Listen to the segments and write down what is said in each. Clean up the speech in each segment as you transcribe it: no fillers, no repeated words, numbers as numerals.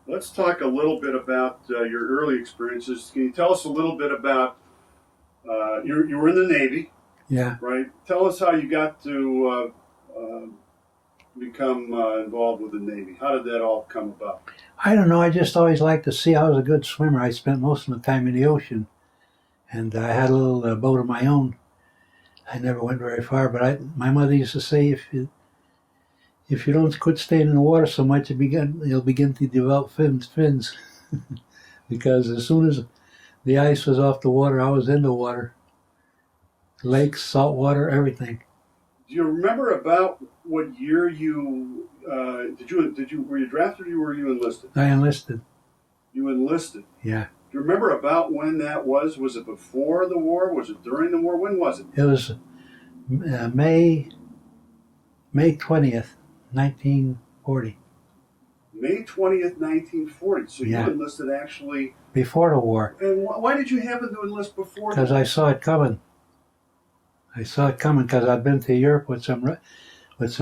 Let's talk a little bit about your early experiences. Can you tell us a little bit about you were in the Navy, Yeah. right? Tell us how you got to become involved with the Navy. How did that all come about? I don't know. I just always liked to see. I was a good swimmer. I spent most of the time in the ocean, and I had a little boat of my own. I never went very far, but my mother used to say, if you don't quit staying in the water so much, you'll begin to develop fins, because as soon as the ice was off the water, I was in the water. Lakes, salt water, everything. Do you remember about what year you did you were you drafted or were you enlisted? I enlisted. You enlisted. Yeah. Do you remember about when that was? Was it before the war? Was it during the war? When was it? It was May 20th, 1940. May 20th, 1940. So Yeah. you enlisted actually Before the war. And why did you happen to enlist before? Because I saw it coming. I saw it coming because I'd been to Europe with some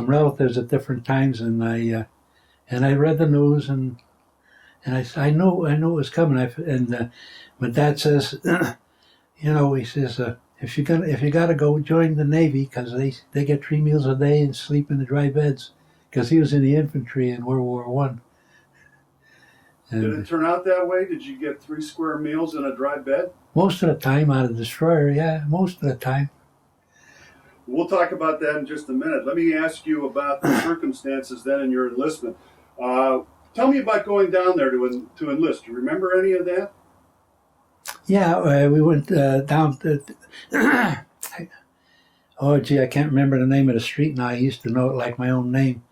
relatives at different times, and I read the news, and I knew it was coming. My dad says, he says, if you got to go, join the Navy, because they get 3 meals a day and sleep in the dry beds, because he was in the infantry in World War One. Did it turn out that way? Did you get 3 square meals in a dry bed? Most of the time out of the destroyer, yeah, most of the time. We'll talk about that in just a minute. Let me ask you about the circumstances then in your enlistment. Tell me about going down there to enlist. Do you remember any of that? Yeah, we went down to. Oh, gee, I can't remember the name of the street now. I used to know it like my own name.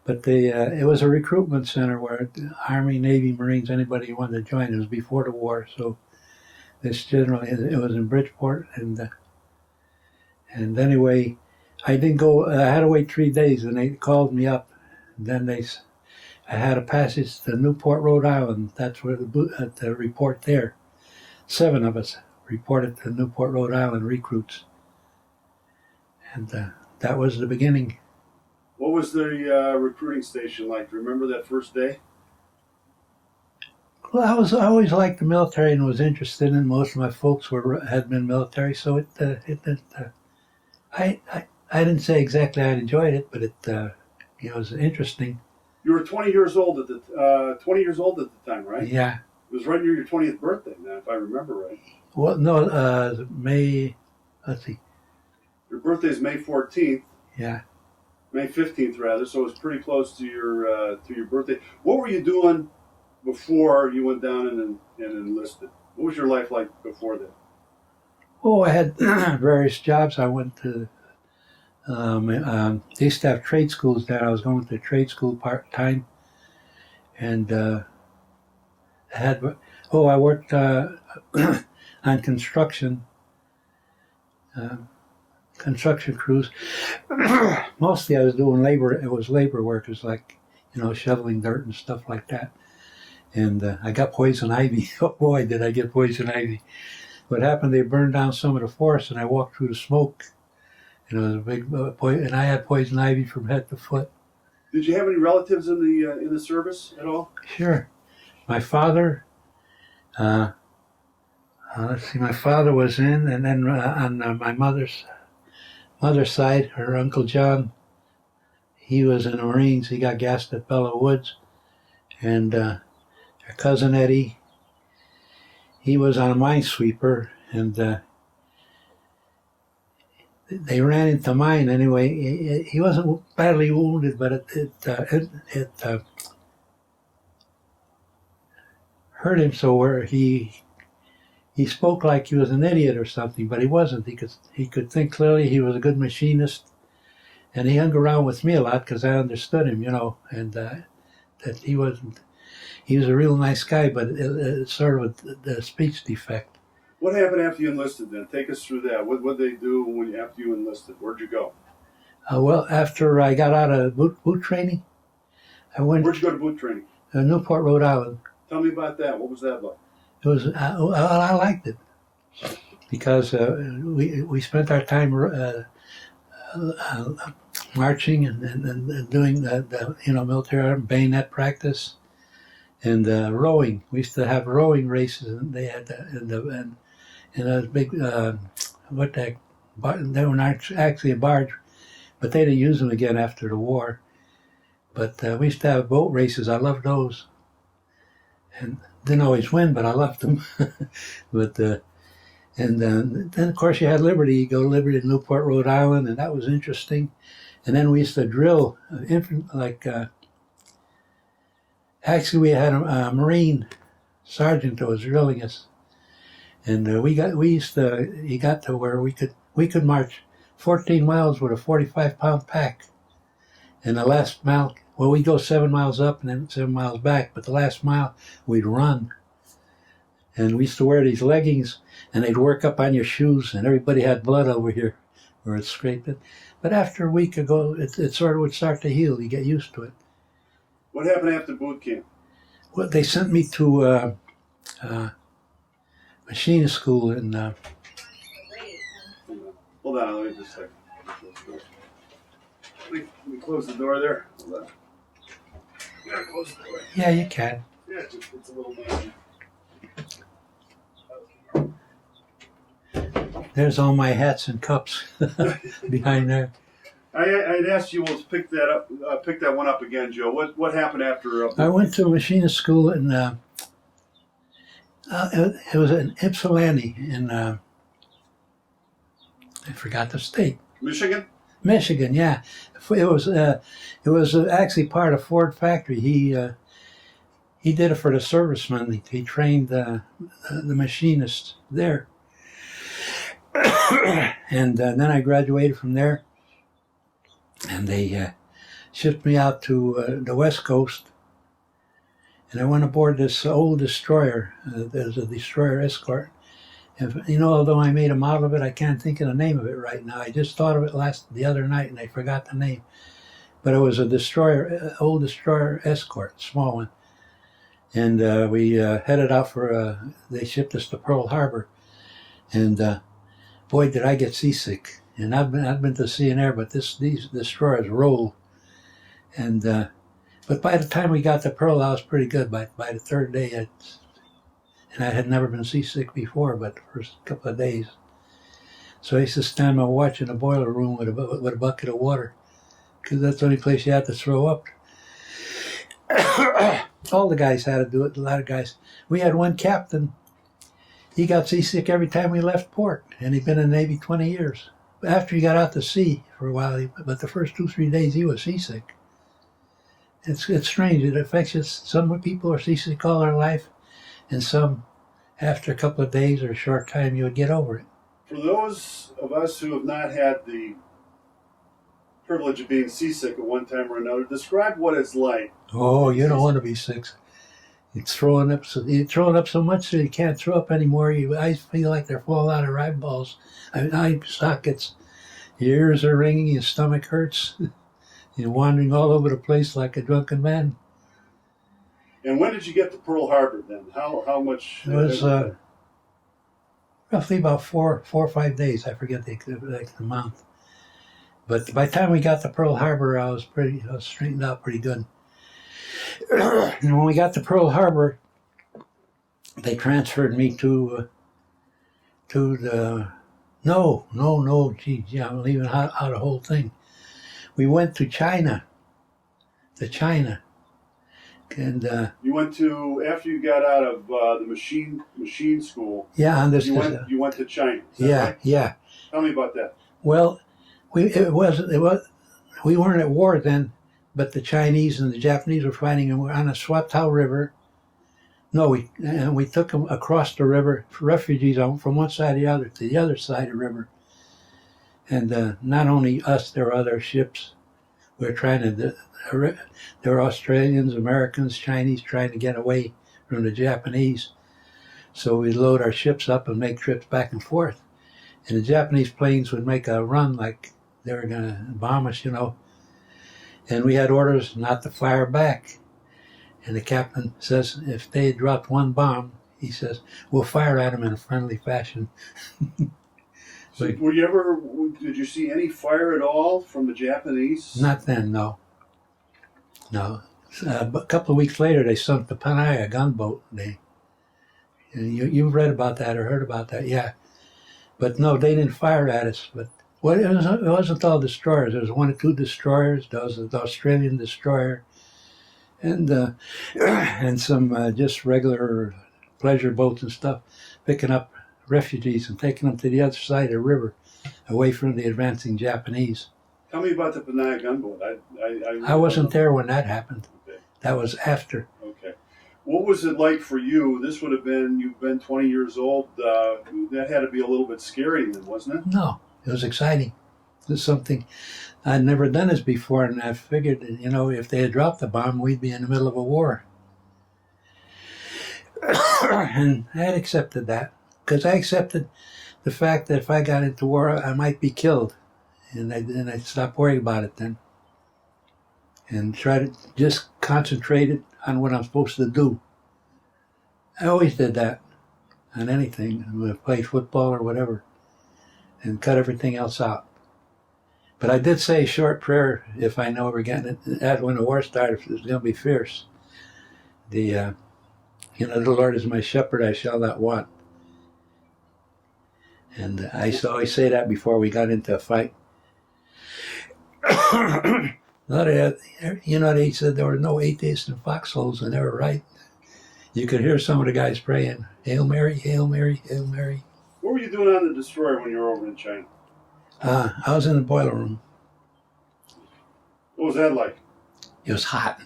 But it was a recruitment center where Army, Navy, Marines, anybody who wanted to join. It was before the war, so it was in Bridgeport, and anyway, I didn't go. I had to wait 3 days, and they called me up. And then I had a passage to Newport, Rhode Island. That's where the report there. 7 of us reported to Newport, Rhode Island recruits, and that was the beginning. What was the recruiting station like? Do you remember that first day? Well, I always liked the military and was interested in it. Most of my folks had been military, so I didn't say exactly I enjoyed it, but it was interesting. You were 20 years old at the 20 years old at the time, right? Yeah. It was right near your 20th birthday, now, if I remember right. Well, no, May. Let's see. Your birthday's May 14th. Yeah. May 15th, rather. So it was pretty close to your birthday. What were you doing before you went down and enlisted? What was your life like before that? Oh, I had various jobs. I went to. They used to have trade schools there. I was going to trade school part time, and I worked on construction crews. Mostly I was doing labor. It was labor work. It was like, shoveling dirt and stuff like that. And I got poison ivy. Oh boy, did I get poison ivy. What happened, they burned down some of the forest, and I walked through the smoke. It was a big and I had poison ivy from head to foot. Did you have any relatives in the service at all? Sure. My father, let's see, my father was in, and then on my mother's side, her Uncle John, he was in the Marines. He got gassed at Belleau Woods. And her cousin Eddie, he was on a minesweeper, and they ran into mine anyway. He wasn't badly wounded, but it hurt him so where he spoke like he was an idiot or something, but he wasn't. He could think clearly. He was a good machinist, and he hung around with me a lot because I understood him, and that he wasn't. He was a real nice guy, but it's sort of a speech defect. What happened after you enlisted then? Take us through that. What did they do after you enlisted? Where'd you go? Well, after I got out of boot training, I went. Where'd you go to boot training? Newport, Rhode Island. Tell me about that. What was that like? It was. I liked it because we spent our time marching and doing the military bayonet practice, And rowing. We used to have rowing races, and they had and a big what the heck, they were not actually a barge, but they didn't use them again after the war. But we used to have boat races. I loved those, and didn't always win, but I loved them. But and then of course you had Liberty. You go to Liberty in Newport, Rhode Island, and that was interesting. And then we used to drill actually we had a Marine sergeant that was drilling us, and he got to where we could march 14 miles with a 45-pound pack, and the last mile, well, we'd go 7 miles up and then 7 miles back, but the last mile we'd run, and we used to wear these leggings, and they'd work up on your shoes, and everybody had blood over here where it's scraped it. But after a week ago, it sort of would start to heal. You get used to it. What happened after boot camp? Well, they sent me to machinist school in. Hold on, let me just a second. Let me close the door there. Hold on. You gotta close the door. Yeah, you can. Yeah, it's a little noisy. There's all my hats and cups behind there. I'd asked you to pick that one up again, Joe. What happened after? I went to machinist school in. It was in Ypsilanti in. I forgot the state. Michigan. Michigan, yeah. It was actually part of Ford factory. He did it for the servicemen. He trained the machinists there. And then I graduated from there, and they shipped me out to the West Coast, and I went aboard this old destroyer. There's a destroyer escort. And, although I made a model of it, I can't think of the name of it right now. I just thought of it the other night, and I forgot the name. But it was a destroyer, old destroyer escort, small one. And we headed out they shipped us to Pearl Harbor. And boy, did I get seasick. And I've been to sea and air, but these destroyers roll. And but by the time we got to Pearl, I was pretty good. By the third day, and I had never been seasick before, but the first couple of days. So I used to stand my watch in the boiler room with a bucket of water, because that's the only place you had to throw up. All the guys had to do it. A lot of guys. We had one captain. He got seasick every time we left port, and he'd been in the Navy 20 years. After he got out to sea for a while, but the first 2-3 days he was seasick. It's strange. It affects you. Some people are seasick all their life, and some, after a couple of days or a short time, you would get over it. For those of us who have not had the privilege of being seasick at one time or another, describe what it's like. Oh, you don't want to be sick. You're throwing up so much that you can't throw up anymore. Your eyes feel like they're falling out of eyeballs, eye sockets. Your ears are ringing. Your stomach hurts. You're wandering all over the place like a drunken man. And when did you get to Pearl Harbor then? How much? It was roughly about 4 or 5 days. I forget the amount. But by the time we got to Pearl Harbor, I was straightened out pretty good. And when we got to Pearl Harbor, they transferred me to the. No, gee, I'm leaving out the whole thing. We went to China. And you went to, after you got out of the machine school. Yeah, on this. You went to China. Yeah, right? yeah. Tell me about that. Well, we weren't at war then, but the Chinese and the Japanese were fighting, and we're on the Swatow River. No, we took them across the river, refugees from one side to the other side of the river. And not only us, there were other ships. We were there were Australians, Americans, Chinese trying to get away from the Japanese. So we'd load our ships up and make trips back and forth. And the Japanese planes would make a run like they were going to bomb us, And we had orders not to fire back. And the captain says if they had dropped one bomb, he says, we'll fire at them in a friendly fashion. So did you see any fire at all from the Japanese? Not then, no. No. a couple of weeks later, they sunk the Panaya gunboat. You've read about that or heard about that, yeah. But no, they didn't fire at us. But it wasn't all destroyers. There was one or two destroyers. There was the Australian destroyer, and and some just regular pleasure boats and stuff, picking up refugees and taking them to the other side of the river, away from the advancing Japanese. Tell me about the Panaya gunboat. I wasn't there when that happened. Okay. That was after. Okay. What was it like for you? This would have been, you've been 20 years old. That had to be a little bit scary then, wasn't it? No, it was exciting. It was something I'd never done this before, and I figured, if they had dropped the bomb, we'd be in the middle of a war. And I had accepted that, because I accepted the fact that if I got into war, I might be killed. And I stopped worrying about it then. And try to just concentrate it on what I'm supposed to do. I always did that on anything, play football or whatever, and cut everything else out. But I did say a short prayer if I know we're getting it. When the war started, it was going to be fierce. The Lord is my shepherd, I shall not want. And I used to always say that before we got into a fight. They said there were no atheists in foxholes, and they were right. You could hear some of the guys praying, Hail Mary, Hail Mary, Hail Mary. What were you doing on the destroyer when you were over in China? I was in the boiler room. What was that like? It was hot.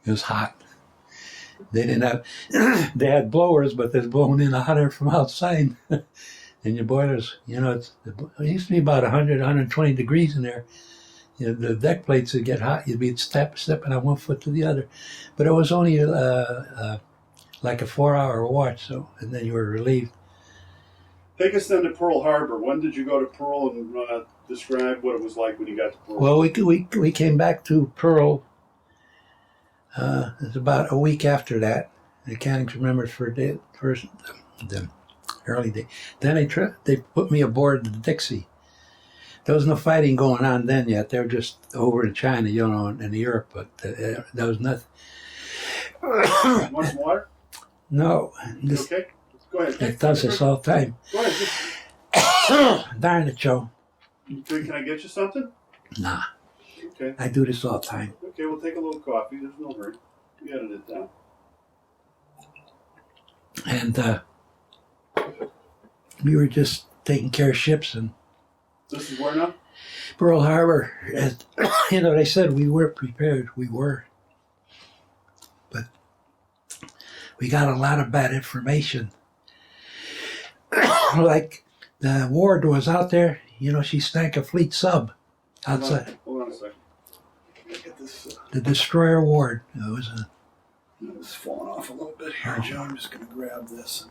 It was hot. They didn't have, they had blowers, but they're blowing in the hot air from outside. And your boilers, it used to be about 100, 120 degrees in there. The deck plates would get hot. You'd be stepping on one foot to the other. But it was only like a 4-hour watch, and then you were relieved. Take us then to Pearl Harbor. When did you go to Pearl, and describe what it was like when you got to Pearl? Well, we came back to Pearl. It was about a week after that. I can't remember for the early day. Then they put me aboard the Dixie. There was no fighting going on then yet. They were just over in China, in Europe, but there was nothing. Want some water? No. Okay. Go ahead. It does this all the time. Go ahead. Darn it, Joe. Can I get you something? Nah. Okay. I do this all the time. Okay, we'll take a little coffee. There's no hurry. We edited it down. And we were just taking care of ships, and This is where now? Pearl Harbor. They said we were prepared. We were. But we got a lot of bad information. Like the Ward was out there, she sank a fleet sub outside. Hold on a second. Let me get this. The destroyer Ward. It's falling off a little bit here, Joe. I'm just going to grab this.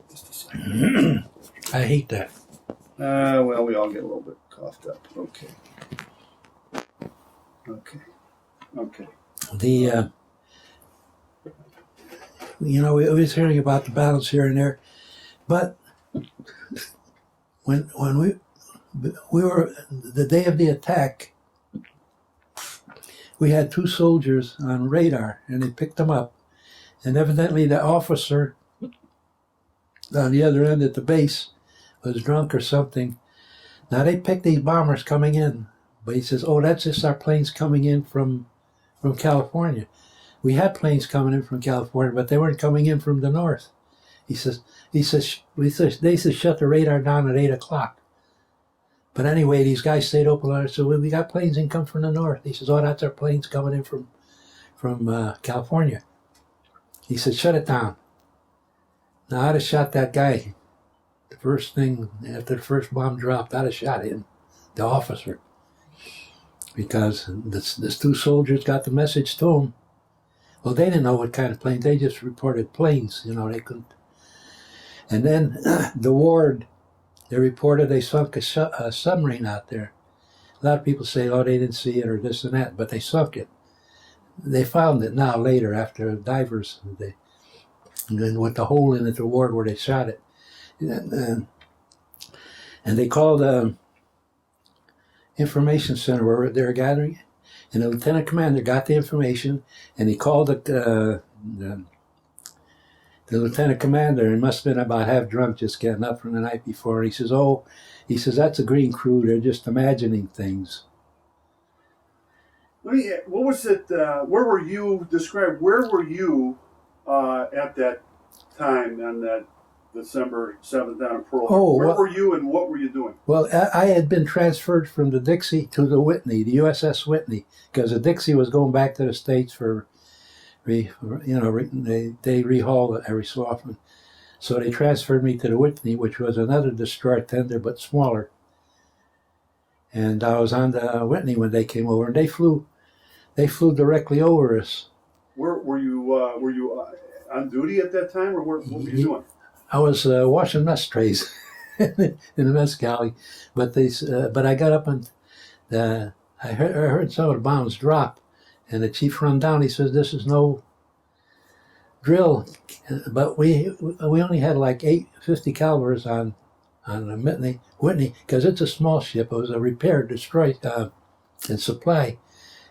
Just a second. I hate that. Well, we all get a little bit coughed up. Okay. We was hearing about the battles here and there, but when we were the day of the attack, we had 2 soldiers on radar, and they picked them up, and evidently the officer on the other end at the base was drunk or something. Now they picked these bombers coming in, but he says, "Oh, that's just our planes coming in from California." We had planes coming in from California, but they weren't coming in from the north. They said shut the radar down at 8:00. But anyway, these guys stayed open on it. So we got planes in come from the north. He says, "Oh, that's our planes coming in from California." He said, "Shut it down." Now I'd have shot that guy. The first thing after the first bomb dropped, I'd have shot him, the officer, because this 2 soldiers got the message to him. Well, they didn't know what kind of planes. They just reported planes. They couldn't. And then the Ward, they reported they sunk a submarine out there. A lot of people say, "Oh, they didn't see it," or this and that, but they sunk it. They found it now later after divers, and then with the hole in it, the Ward where they shot it. And they called the information center where they were gathering. And the lieutenant commander got the information, and he called the lieutenant commander, and must have been about half drunk, just getting up from the night before. And he says, "Oh," he says, "that's a green crew. They're just imagining things." What was it? Where were you? Describe where were you at that time on that December 7th down in Pearl Harbor? Oh, Where well, were you and what were you doing? Well, I had been transferred from the Dixie to the Whitney, the USS Whitney, because the Dixie was going back to the States for, they rehaul it every so often. So they transferred me to the Whitney, which was another destroyer tender but smaller. And I was on the Whitney when they came over, and they flew directly over us. Where were you? Were you on duty at that time, or what were you doing? I was washing mess trays in the mess galley, but I got up and I heard some of the bombs drop, and the chief run down. He says, "This is no drill," but we only had like 850 calibers on the Whitney, because it's a small ship. It was a repair, destroy, and supply,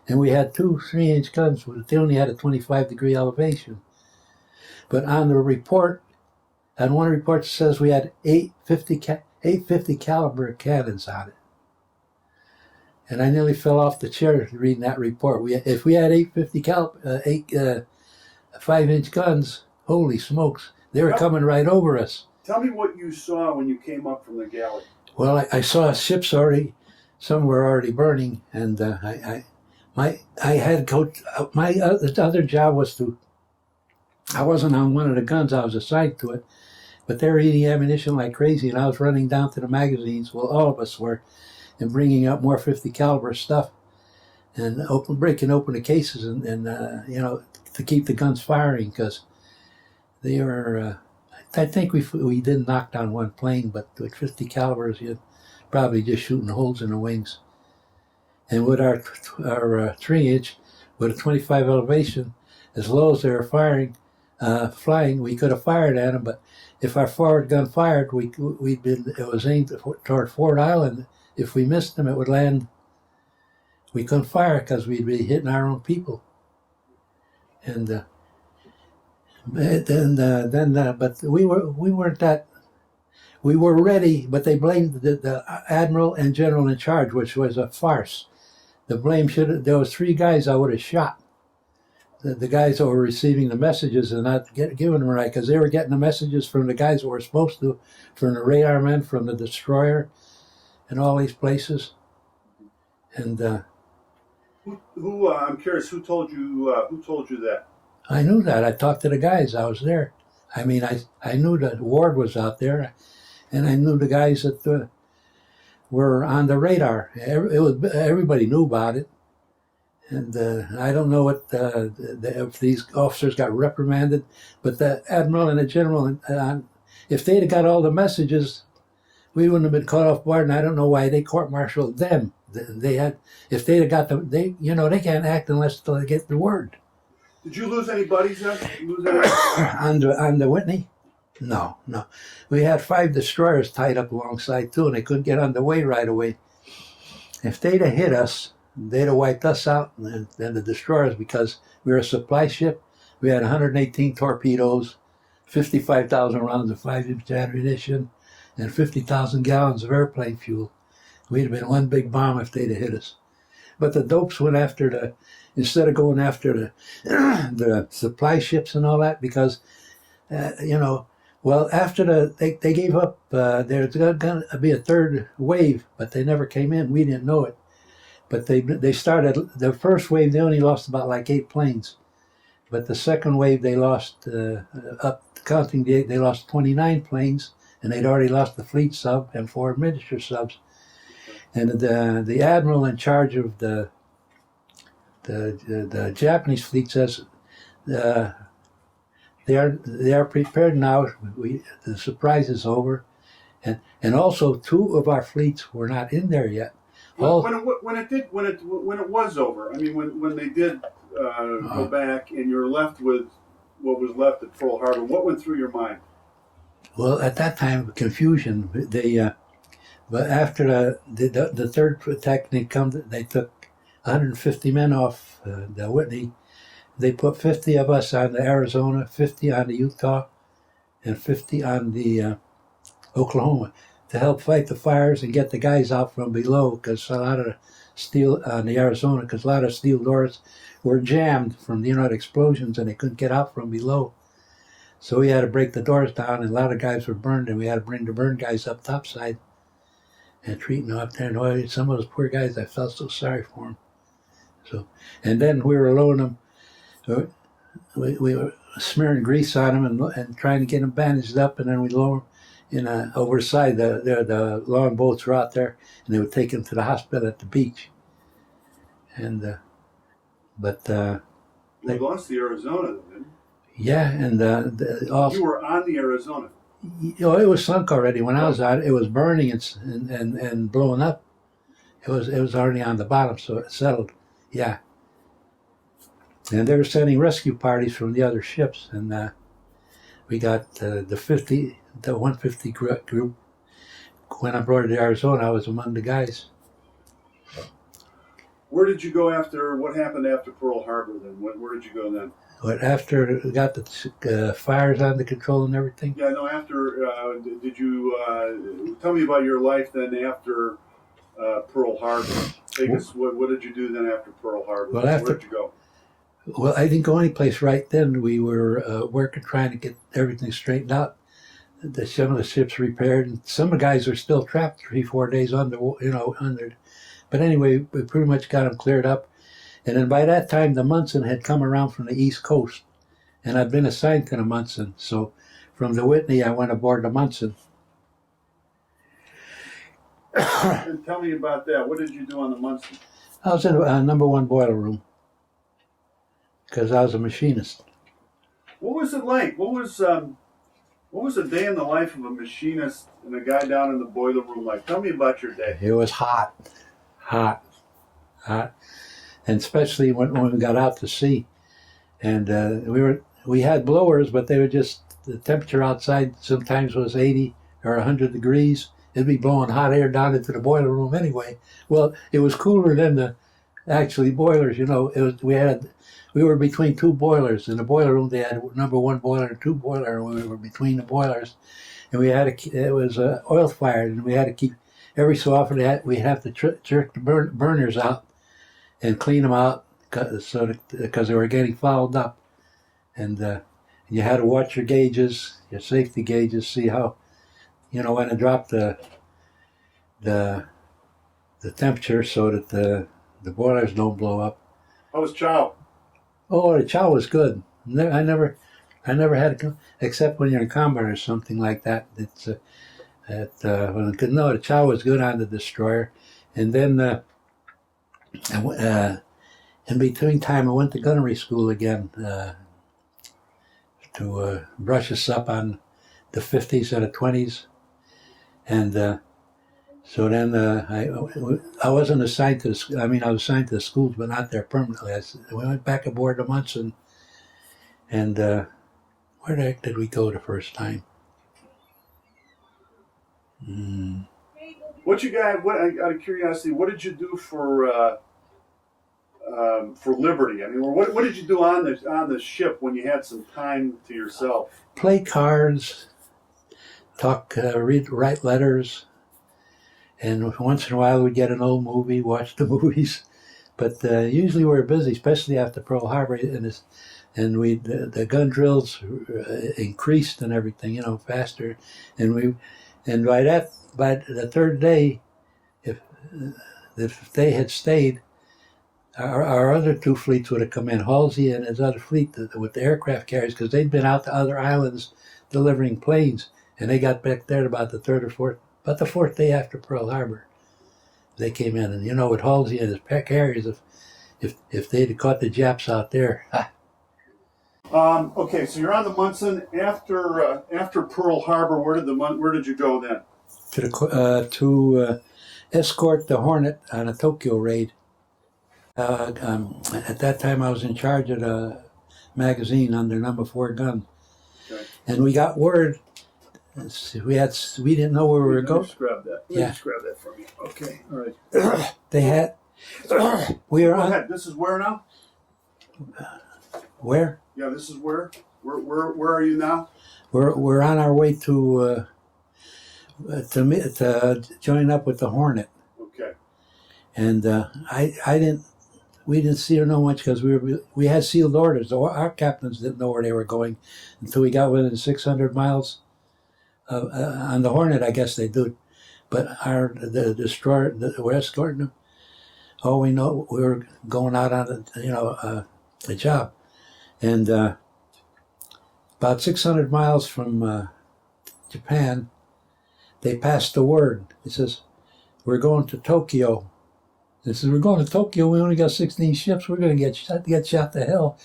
and we had 2 3-inch guns. They only had a 25-degree elevation, but on the report. And one report says we had 850 caliber cannons on it. And I nearly fell off the chair reading that report. If we had 5-inch guns, holy smokes, they were coming right over us. Tell me what you saw when you came up from the galley. Well, I saw ships already, some were already burning, and my other job was I wasn't on one of the guns, I was assigned to it. But they were eating ammunition like crazy, and I was running down to the magazines. Well, all of us were, and bringing up more 50 caliber stuff, and breaking open the cases, and to keep the guns firing, because they were. I think we did knock down one plane, but with 50 calibers, you'd probably just shooting holes in the wings. And with our 3-inch, with a 25 elevation, as low as they were flying, we could have fired at them, but if our forward gun fired, it was aimed toward Ford Island. If we missed them, it would land. We couldn't fire because we'd be hitting our own people. And but we weren't that. We were ready, but they blamed the admiral and general in charge, which was a farce. The blame there was 3 guys I would have shot. The guys that were receiving the messages and not giving them right, because they were getting the messages from the guys that were supposed to, from the radar men, from the destroyer, and all these places. And I'm curious, who told you that? I knew that. I talked to the guys. I was there. I mean, I knew that Ward was out there, and I knew the guys that were on the radar. Everybody knew about it. And I don't know if these officers got reprimanded, but the admiral and the general, if they'd have got all the messages, we wouldn't have been caught off guard. And I don't know why they court-martialed them. If they'd have got they can't act unless they get the word. Did you lose any buddies then? On the Whitney? No. We had 5 destroyers tied up alongside too, and they couldn't get underway right away. If they'd have hit us, they'd have wiped us out and the destroyers, because we were a supply ship. We had 118 torpedoes, 55,000 rounds of 5-inch ammunition, and 50,000 gallons of airplane fuel. We'd have been one big bomb if they'd have hit us. But the dopes went after instead of going after the supply ships and all that, because, after they gave up, there's going to be a 3rd wave, but they never came in. We didn't know it. But they started, the first wave, they only lost about like 8 planes. But the second wave, they lost, counting the 8, they lost 29 planes, and they'd already lost the fleet sub and 4 miniature subs. And the admiral in charge of the Japanese fleet says they are prepared now. The surprise is over, and also 2 of our fleets were not in there yet. When it was over, I mean, when they did go back, and you're left with what was left at Pearl Harbor, what went through your mind? Well, at that time, confusion. But after the 3rd attack, they took 150 men off the Whitney. They put 50 of us on the Arizona, 50 on the Utah, and 50 on the Oklahoma to help fight the fires and get the guys out from below, because a lot of steel on the Arizona, because a lot of steel doors were jammed from the explosions, and they couldn't get out from below. So we had to break the doors down, and a lot of guys were burned, and we had to bring the burned guys up topside and treat them up there. And some of those poor guys, I felt so sorry for them. So, and then we were loading them. We were smearing grease on them and trying to get them bandaged up, and then we lower them over the side. The long boats were out there, and they would take them to the hospital at the beach. And We lost the Arizona, then. yeah, and also You were on the Arizona. it was sunk already when I was out. It was burning and blowing up. It was already on the bottom, so it settled. Yeah. And they were sending rescue parties from the other ships, and we got the 150 group. When I brought it to Arizona, I was among the guys. Where did you go after? What happened after Pearl Harbor? Then, where did you go then? But after we got the fires under control and everything, Yeah, no. After, did you tell me about your life then after Pearl Harbor? Take us. What did you do then after Pearl Harbor? Well, where did you go? well, I didn't go any place right then. We were working, trying to get everything straightened out. Some of the ships repaired, and some of the guys are still trapped 3-4 days under. But anyway, we pretty much got them cleared up. And then by that time, the Munson had come around from the East Coast, and I'd been assigned to the Munson. So from the Whitney, I went aboard the Munson. And tell me about that. What did you do on the Munson? I was in a number one boiler room because I was a machinist. What was it like? What was a day in the life of a machinist and a guy down in the boiler room like? Tell me about your day. It was hot, and especially when we got out to sea, and we had blowers, but they were just the temperature outside sometimes was 80 or 100 degrees. It'd be blowing hot air down into the boiler room anyway. Well, it was cooler than the actually boilers. We were between two boilers. In the boiler room, they had number one boiler and two boiler, and we were between the boilers. And it was oil fired, and we had to keep, every so often we have to jerk the burners out and clean them out because they were getting fouled up. And you had to watch your gauges, your safety gauges, see how, when to drop the temperature so that the boilers don't blow up. How was chow? Oh, the chow was good. I never had except when you're in combat or something like that. The chow was good on the destroyer, and then in between time I went to gunnery school again to brush us up on the 50s and the 20s, and so then I wasn't assigned to I was assigned to the schools, but not there permanently. We went back aboard the Munson, and where the heck did we go the first time? What you got? Out of curiosity, what did you do for Liberty? I mean, what did you do on the ship when you had some time to yourself? Play cards, talk, write letters, and once in a while we'd get an old movie, watch the movies. But usually we were busy, especially after Pearl Harbor, and the gun drills increased and everything, faster, and by the third day, if they had stayed, our other two fleets would have come in, Halsey and his other fleet with the aircraft carriers, because they'd been out to other islands delivering planes, and they got back there about the fourth day after Pearl Harbor. They came in, and with Halsey and his carriers, if they'd have caught the Japs out there. Okay, so you're on the Munson after Pearl Harbor. Where did you go then? To escort the Hornet on a Tokyo raid. At that time, I was in charge of the magazine under number 4 gun, Okay. and we got word. We didn't know where we were going. Just grab that. Yeah. Just grab that from you. Okay. All right. They We Go are on, ahead. This is where now? where? Yeah, this is where? Where are you now? We're on our way to join up with the Hornet, Okay. and I didn't. We didn't see her no much because we had sealed orders. Our captains didn't know where they were going until we got within 600 miles. On the Hornet, I guess they do, but the destroyer, we're escorting them. Oh, we know we were going out on a job, and about 600 miles from Japan, they passed the word. It says, "We're going to Tokyo." It says, "We're going to Tokyo. We only got 16 ships. We're going to get shot to hell."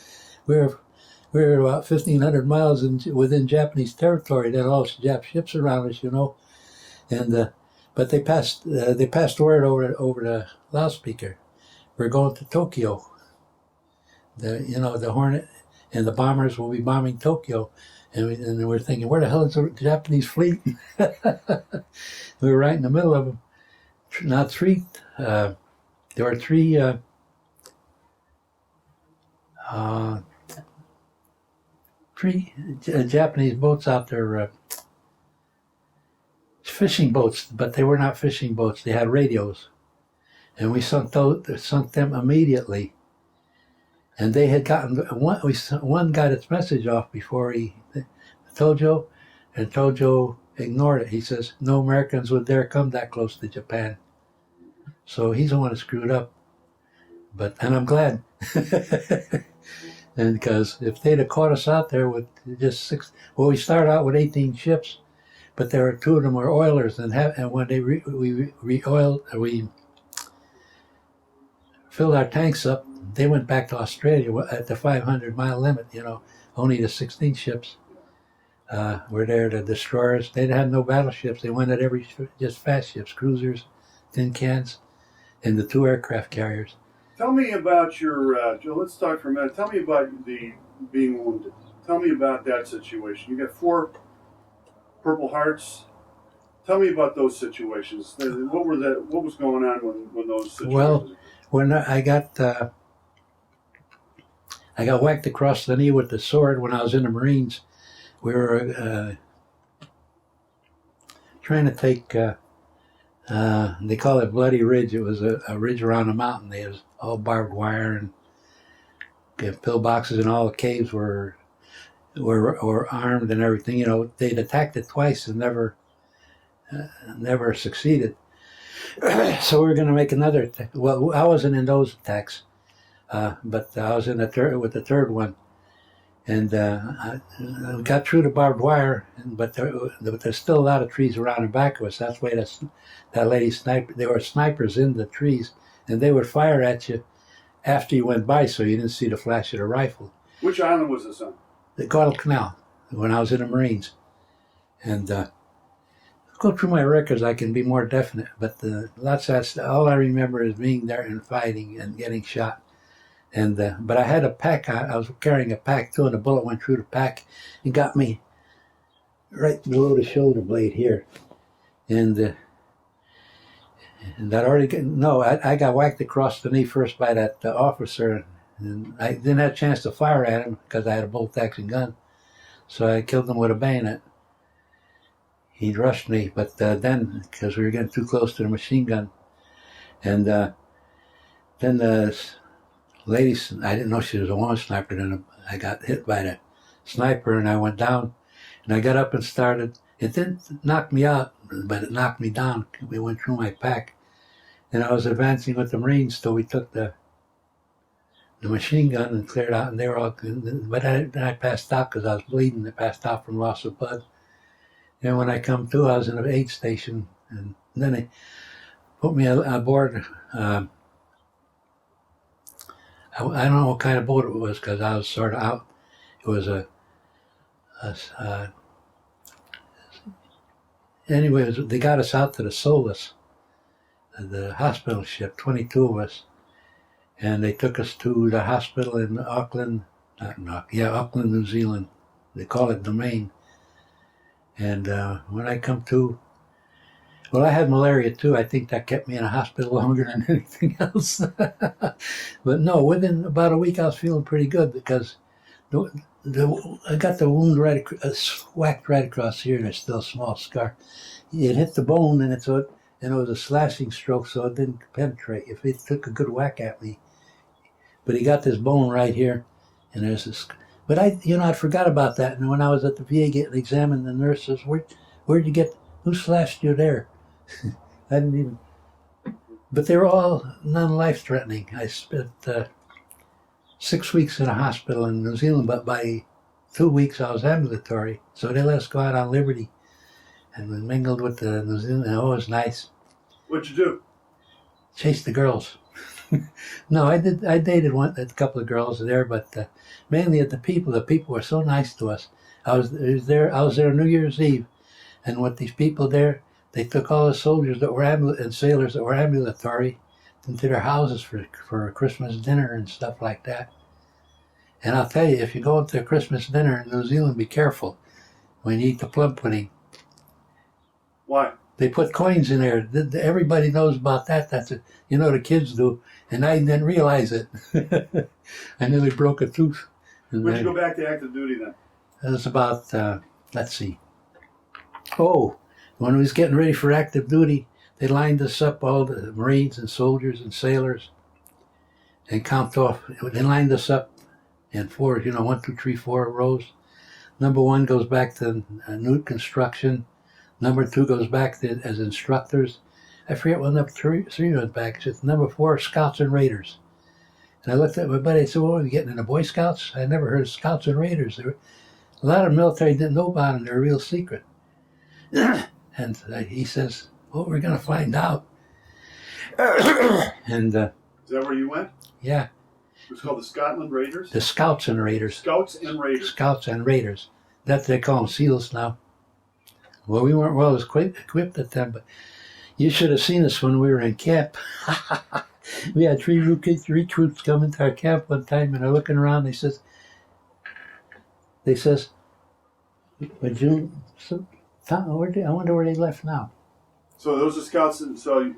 We're about 1,500 miles within Japanese territory. There are all Jap ships around us, and but they passed word over the loudspeaker. We're going to Tokyo. The Hornet and the bombers will be bombing Tokyo, and we're thinking, where the hell is the Japanese fleet? We were right in the middle of them. Not three. There were three. Three Japanese boats out there, fishing boats, but they were not fishing boats. They had radios, and we sunk them immediately. And they had gotten one got its message off before he told Joe, and Tojo ignored it. He says no Americans would dare come that close to Japan. So he's the one that screwed up. And I'm glad. And because if they'd have caught us out there with just six, well, we started out with 18 ships, but there were two of them were oilers, and when we filled our tanks up, they went back to Australia at the 500-mile limit. Only the 16 ships were there. The destroyers, they had no battleships. They went at just fast ships, cruisers, tin cans, and the 2 aircraft carriers. Tell me about your, Joe, let's talk for a minute. Tell me about the being wounded. Tell me about that situation. You got 4 Purple Hearts. Tell me about those situations. What was going on when those situations? Well, when I got whacked across the knee with the sword when I was in the Marines. We were trying to take, they call it Bloody Ridge. It was a ridge around a mountain. It was all barbed wire and pillboxes, and all the caves were armed and everything. They'd attacked it twice and never succeeded. So we were going to make another attack. Well, I wasn't in those attacks, but I was in with the third one. And I got through the barbed wire, but there's still a lot of trees around and back of us. That's why that lady sniped. There were snipers in the trees, and they would fire at you after you went by, so you didn't see the flash of the rifle. Which island was this on? The Guadalcanal, when I was in the Marines. And go through my records, I can be more definite, but lots of that, all I remember is being there and fighting and getting shot. And but I had a pack. I was carrying a pack too, and a bullet went through the pack and got me right below the shoulder blade here. And that already I got whacked across the knee first by that officer, and I didn't have a chance to fire at him because I had a bolt-action gun. So I killed him with a bayonet. He rushed me, but then because we were getting too close to the machine gun, and then the lady, I didn't know she was a woman sniper. Then I got hit by the sniper, and I went down. And I got up and started. It didn't knock me out, but it knocked me down. We went through my pack, and I was advancing with the Marines till we took the machine gun and cleared out. And they were all good. But I passed out because I was bleeding. I passed out from loss of blood. And when I come to, I was in an aid station, and then they put me aboard. I don't know what kind of boat it was because I was sort of out. It was anyways, they got us out to the Solus, the hospital ship, 22 of us, and they took us to the hospital in Auckland, Auckland, New Zealand. They call it Domain. And when I come to, Well, I had malaria too. I think that kept me in a hospital longer than anything else. But no, within about a week, I was feeling pretty good because I got the wound whacked right across here, and there's still a small scar. It hit the bone, and and it was a slashing stroke, so it didn't penetrate. If it took a good whack at me, but he got this bone right here, and there's this. But I forgot about that. And when I was at the VA getting examined, the nurse says, "Where'd you get? Who slashed you there?" I didn't even. But they were all non-life-threatening. I spent 6 weeks in a hospital in New Zealand, but by 2 weeks I was ambulatory, so they let us go out on liberty, and we mingled with the New Zealand. Oh, it was nice. What'd you do? Chase the girls. No, I did. I dated a couple of girls there, but mainly at the people. The people were so nice to us. I was there New Year's Eve, and with these people there, they took all the soldiers that were and sailors that were ambulatory into their houses for a Christmas dinner and stuff like that. And I'll tell you, if you go to a Christmas dinner in New Zealand, be careful when you eat the plum pudding. Why? They put coins in there. Everybody knows about that. That's it. The kids do. And I didn't realize it. I nearly broke a tooth. When'd you go back to active duty then? It was about, let's see. Oh, when we was getting ready for active duty, they lined us up, all the Marines and soldiers and sailors, and count off. They lined us up in fours, 1, 2, 3, 4 rows. Number 1 goes back to new construction. Number 2 goes back to as instructors. I forget what number 3 went back. It's number 4, Scouts and Raiders. And I looked at my buddy and said, "Well, are you getting into Boy Scouts?" I never heard of Scouts and Raiders. A lot of the military didn't know about them. They're a real secret. And he says, "Well, we're going to find out." And is that where you went? Yeah. It was called the Scotland Raiders? The Scouts and Raiders. Scouts and Raiders. Scouts and Raiders. That they call them SEALs now. Well, we weren't well equipped at them, but you should have seen us when we were in camp. We had 3 recruits come into our camp one time, and they're looking around. They says, "Would you?" So, I wonder where they left now. So those are scouts, and so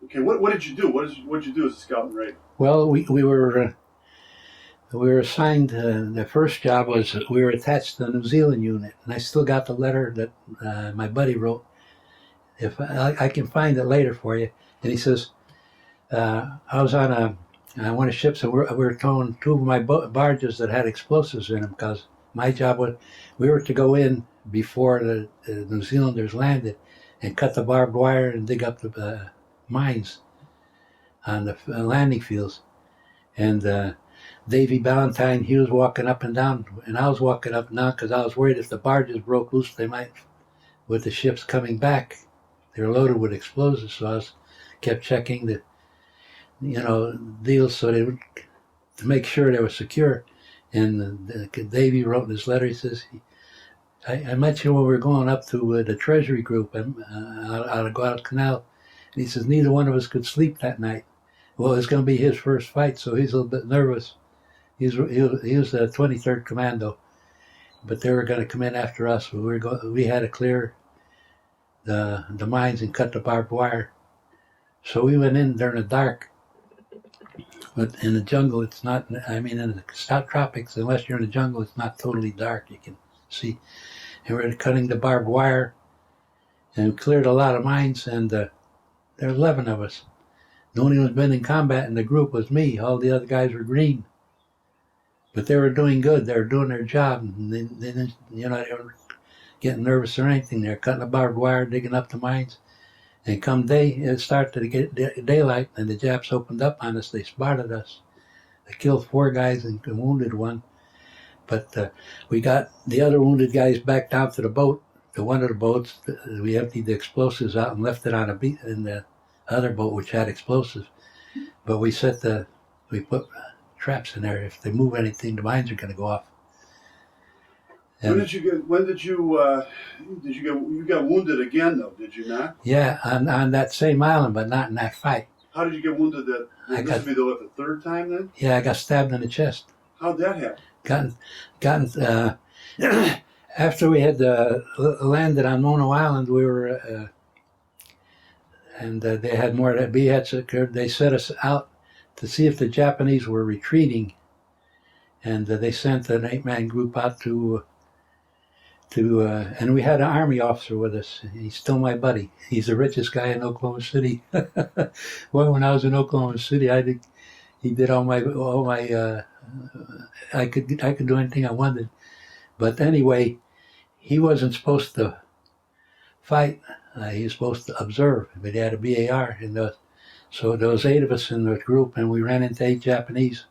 okay. What did you do? What did you do as a scout and raider? Well, we were assigned. The first job was we were attached to the New Zealand unit, and I still got the letter that my buddy wrote. If I can find it later for you, and he says, I was on one of the ships, and we were towing 2 of my barges that had explosives in them, because my job was we were to go in before the New Zealanders landed and cut the barbed wire and dig up the mines on the landing fields. And Davy Ballantyne, he was walking up and down, and I was walking up and down because I was worried if the barges broke loose, they might, with the ships coming back, they were loaded with explosives. So I kept checking the deals so they would, to make sure they were secure. And Davy wrote in his letter, he says, I met you when we were going up to the Treasury Group out of Guadalcanal. And he says, neither one of us could sleep that night. Well, it's going to be his first fight, so he's a little bit nervous. He was the 23rd Commando, but they were going to come in after us. We had to clear the mines and cut the barbed wire. So we went in during the dark. But in the jungle, it's not, in the tropics, unless you're in the jungle, it's not totally dark. You can see. And we're cutting the barbed wire, and we cleared a lot of mines, and there were 11 of us. The only one who's been in combat in the group was me. All the other guys were green. But they were doing good. They were doing their job. And they didn't, they weren't getting nervous or anything. They were cutting the barbed wire, digging up the mines. And come day, it started to get daylight, and the Japs opened up on us. They spotted us. They killed 4 guys and wounded 1. But we got the other wounded guys back down to the boat, to one of the boats. We emptied the explosives out and left it on in the other boat, which had explosives. But we put traps in there. If they move anything, the mines are going to go off. And you got wounded again, though, did you not? Yeah, on that same island, but not in that fight. How did you get wounded? This would be the 3rd time then? Yeah, I got stabbed in the chest. How'd that happen? After we had landed on Mono Island, we were and they had more that B had occurred. They set us out to see if the Japanese were retreating, and they sent an 8-man group out to and we had an army officer with us. He's still my buddy. He's the richest guy in Oklahoma City. Well, when I was in Oklahoma City, he did all my I could do anything I wanted. But anyway, he wasn't supposed to fight. He was supposed to observe, but he had a BAR. So there was 8 of us in the group, and we ran into 8 Japanese.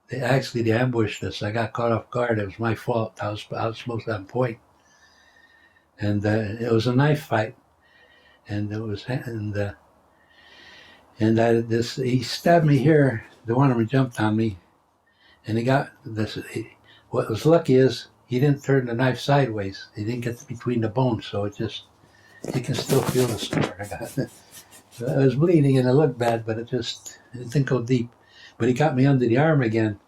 They ambushed us. I got caught off guard. It was my fault. I was supposed to have a point. And it was a knife fight, and he stabbed me here. The one of them jumped on me, and he got this. What was lucky is he didn't turn the knife sideways. He didn't get between the bones, so you can still feel the scar I got. I was bleeding and it looked bad, but it didn't go deep. But he got me under the arm again.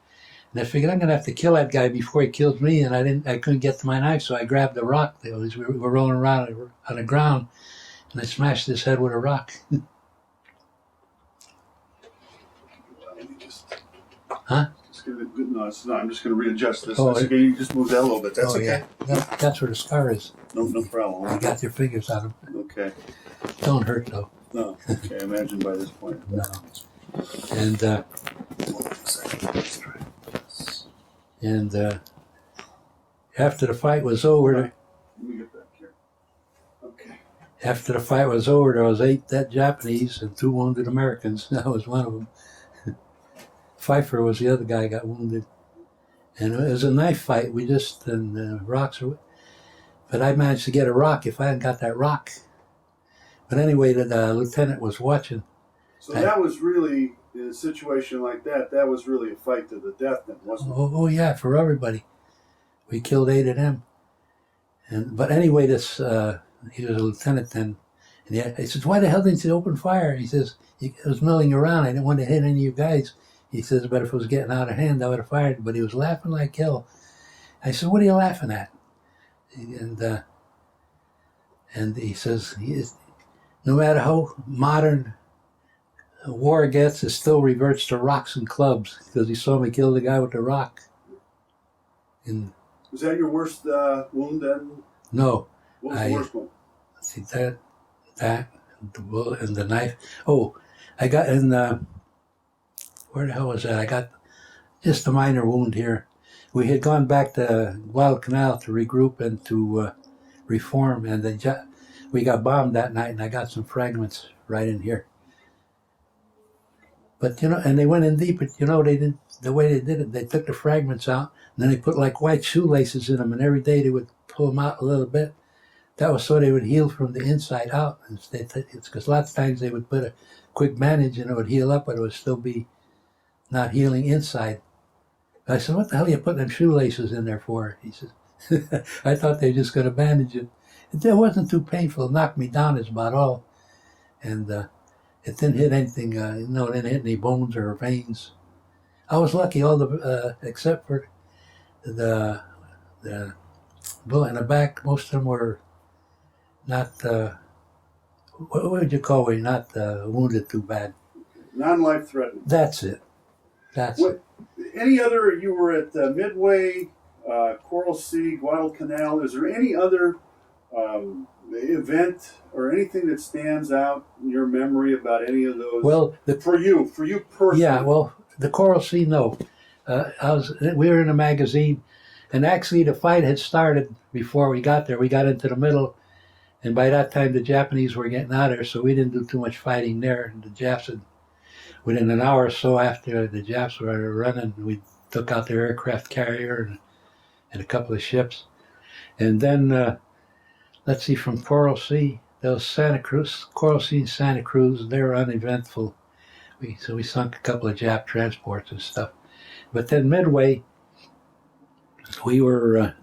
And I figured I'm going to have to kill that guy before he kills me, and I couldn't get to my knife, so I grabbed a rock. We were rolling around on the ground, and I smashed his head with a rock. Huh? No, it's not. I'm just going to readjust this. Oh, That's okay. You just move that a little bit. That's okay. Yeah. That's where the scar is. No problem. You got your fingers on him. Okay. Don't hurt, though. No. Okay, imagine by this point. No. And after the fight was over, Let me get back here. Okay. After the fight was over, there was 8 dead Japanese and 2 wounded Americans. I was one of them. Pfeiffer was the other guy who got wounded. And it was a knife fight. Rocks. But I managed to get a rock if I hadn't got that rock. But anyway, the lieutenant was watching. So that was really, in a situation like that, that was really a fight to the death then, wasn't it? Oh yeah, for everybody. We killed 8 of them. But anyway, he was a lieutenant then. And he says, why the hell didn't you open fire? He says, I was milling around. I didn't want to hit any of you guys. He says, but if it was getting out of hand, I would have fired. But he was laughing like hell. I said, what are you laughing at? And he says, no matter how modern war gets, it still reverts to rocks and clubs, because he saw me kill the guy with the rock. And was that your worst wound then? no. What was the worst one? See that, the bullet and the knife. Oh, I got in where the hell was that? I got just a minor wound here. We had gone back to Guadalcanal to regroup and to reform, and we got bombed that night, and I got some fragments right in here. But and they went in deep. But they didn't. The way they did it, they took the fragments out, and then they put like white shoelaces in them, and every day they would pull them out a little bit. That was so they would heal from the inside out. It's because lots of times they would put a quick bandage and it would heal up, but it would still be not healing inside. I said, what the hell are you putting them shoelaces in there for? He said, I thought they were just going to bandage it. It wasn't too painful. It knocked me down is about all. And it didn't hit anything, it didn't hit any bones or veins. I was lucky, except for the bullet in the back, most of them were not, what would you call it, not wounded too bad. Non-life threatening. That's it. Any other, you were at Midway, Coral Sea, Guadalcanal, is there any other event or anything that stands out in your memory about any of those? Well, for you personally. Yeah, well, the Coral Sea, no. We were in a magazine, and actually the fight had started before we got there. We got into the middle, and by that time the Japanese were getting out of there, so we didn't do too much fighting there. The Japs had, within an hour or so after the Japs were running, we took out their aircraft carrier and a couple of ships. And then, let's see, from Coral Sea, there was Santa Cruz, Coral Sea and Santa Cruz, they were uneventful. So we sunk a couple of Jap transports and stuff. But then Midway, we were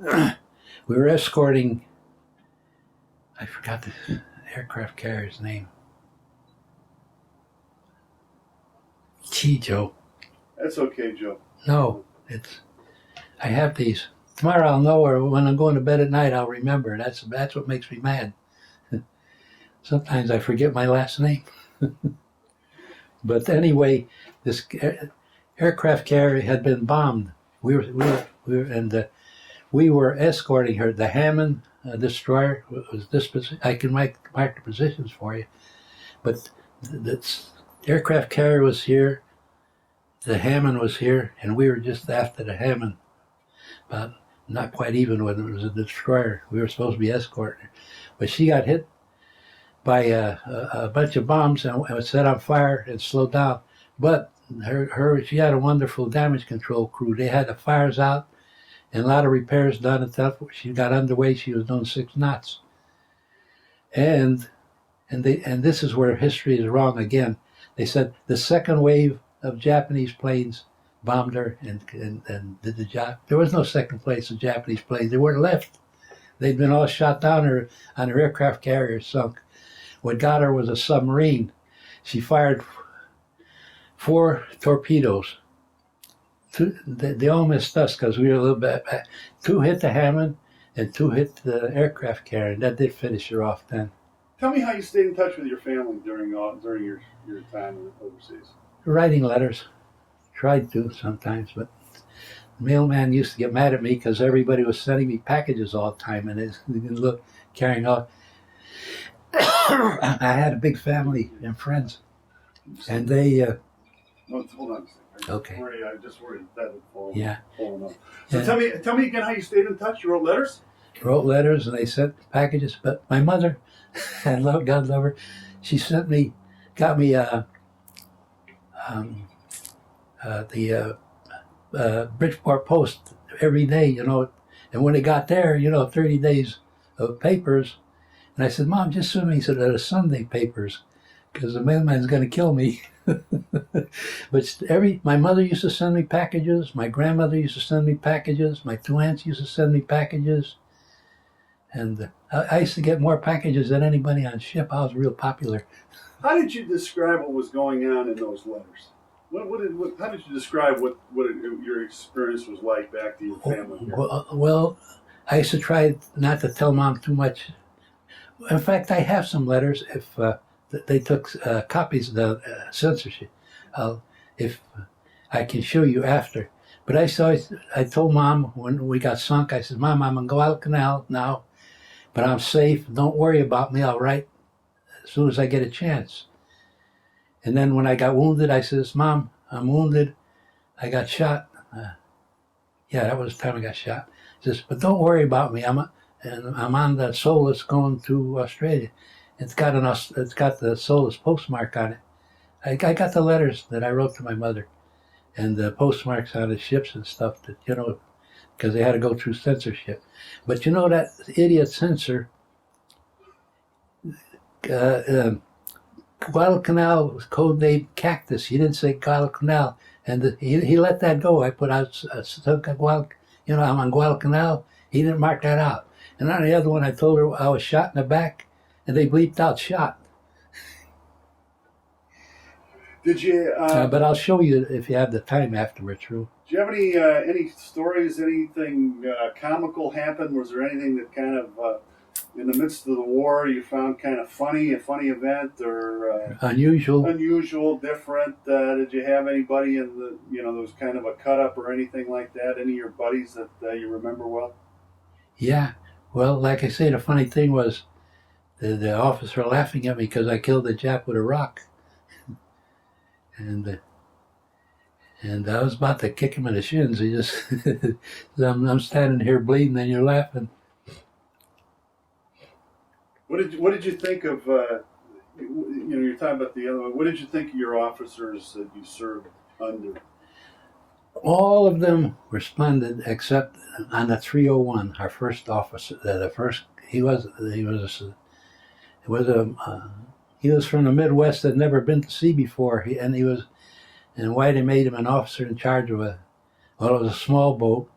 escorting, I forgot the aircraft carrier's name. Gee, Joe. That's okay, Joe. No, I have these. Tomorrow I'll know, or when I'm going to bed at night I'll remember. That's what makes me mad. Sometimes I forget my last name. But anyway, this aircraft carrier had been bombed. We were escorting her. The Hammond destroyer was this position. I can mark the positions for you. But the aircraft carrier was here. The Hammond was here, and we were just after the Hammond. But not quite even when it was a destroyer. We were supposed to be escorting her. But she got hit by a bunch of bombs and was set on fire and slowed down. But she had a wonderful damage control crew. They had the fires out and a lot of repairs done and stuff. She got underway. She was doing 6 knots. And this is where history is wrong again. They said the second wave of Japanese planes bombed her and did the job. There was no second place of Japanese planes. They weren't left. They'd been all shot down on her aircraft carrier sunk. What got her was a submarine. She fired 4 torpedoes. They all missed us because we were a little bit back. 2 hit the Hammond and 2 hit the aircraft carrier. That did finish her off then. Tell me how you stayed in touch with your family during your time overseas. Writing letters. Tried to sometimes, but the mailman used to get mad at me because everybody was sending me packages all the time and they carrying off. I had a big family and friends, and they. No, hold on a second. Okay. I just worried that would fall. Yeah. Falling off. So tell me again how you stayed in touch. You wrote letters. Wrote letters and they sent packages. But my mother, God love her, she got me the Bridgeport Post every day, And when it got there, 30 days of papers. And I said, Mom, just send me the Sunday papers because the mailman's going to kill me. But my mother used to send me packages. My grandmother used to send me packages. My 2 aunts used to send me packages. And I used to get more packages than anybody on ship. I was real popular. How did you describe what was going on in those letters? How did you describe what your experience was like back to your family here? Well, I used to try not to tell Mom too much. In fact, I have some letters. If they took copies of the censorship, if I can show you after. But I told Mom when we got sunk, I said, Mom, I'm in Guadalcanal now, but I'm safe. Don't worry about me. I'll write as soon as I get a chance. And then when I got wounded, I says, Mom, I'm wounded. I got shot. That was the time I got shot. She says, but don't worry about me. I'm on the Solus going to Australia. It's got the Solus postmark on it. I got the letters that I wrote to my mother, and the postmarks on the ships and stuff that because they had to go through censorship. But that idiot censor. Guadalcanal was codenamed Cactus. He didn't say Guadalcanal, and he let that go. I put out I'm on Guadalcanal. He didn't mark that out. And on the other one, I told her I was shot in the back, and they bleeped out shot. Did you? But I'll show you if you have the time afterwards, Drew. Do you have any stories? Anything comical happen? Was there anything that kind of in the midst of the war you found kind of funny, a funny event, or unusual, different? Did you have anybody in the there was kind of a cut up or anything like that? Any of your buddies that you remember well? Yeah. Well, like I say, the funny thing was the officer laughing at me because I killed the Jap with a rock. And I was about to kick him in the shins. He just, I'm standing here bleeding and you're laughing. What did you think of, you're talking about the other one. What did you think of your officers that you served under? All of them were splendid except on the 301, our first officer, he was from the Midwest that had never been to sea before. And why they made him an officer in charge of it was a small boat,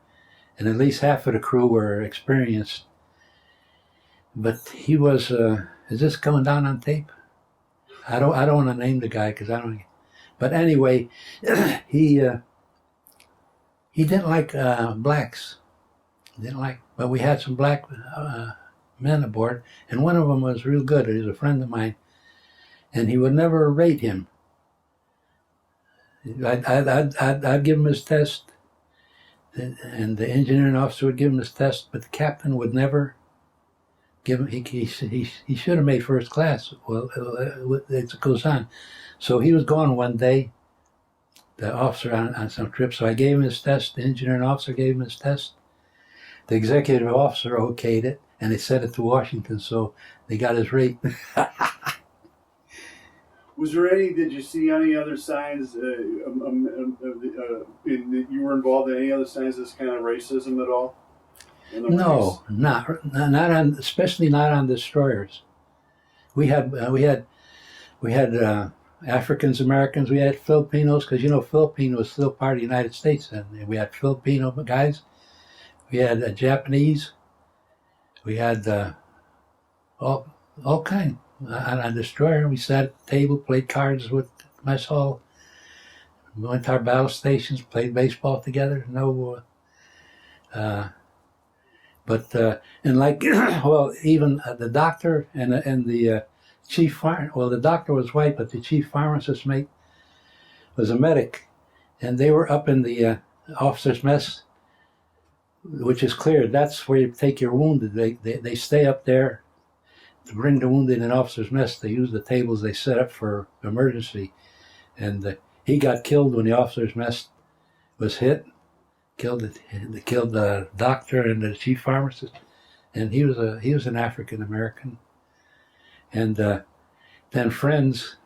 and at least half of the crew were experienced. But he was, is this coming down on tape? I don't want to name the guy because I don't, but anyway, he didn't like blacks. But we had some black men aboard, and one of them was real good. He was a friend of mine, and he would never rate him. I'd give him his test, and the engineering officer would give him his test, but the captain would never give him. He should have made first class. Well, it goes on. So he was gone one day, the officer on some trip. So I gave him his test. The engineering officer gave him his test. The executive officer okayed it, and they sent it to Washington. So they got his rate. Was there any? Did you see any other signs? You were involved in any other signs of this kind of racism at all? No, not on, especially not on destroyers. We had Africans Americans. We had Filipinos, because Philippines was still part of the United States then. We had Filipino guys. We had Japanese. We had all kind. On a destroyer, we sat at the table, played cards with mess hall. We went to our battle stations, played baseball together. No, but and like well, even the doctor and the chief fire. Well, the doctor was white, but the chief pharmacist mate was a medic, and they were up in the officers' mess, which is clear. That's where you take your wounded. They stay up there. To bring the wounded in officers' mess, they use the tables they set up for emergency. And he got killed when the officers' mess was hit. Killed the doctor and the chief pharmacist. And he was an African American. And then friends,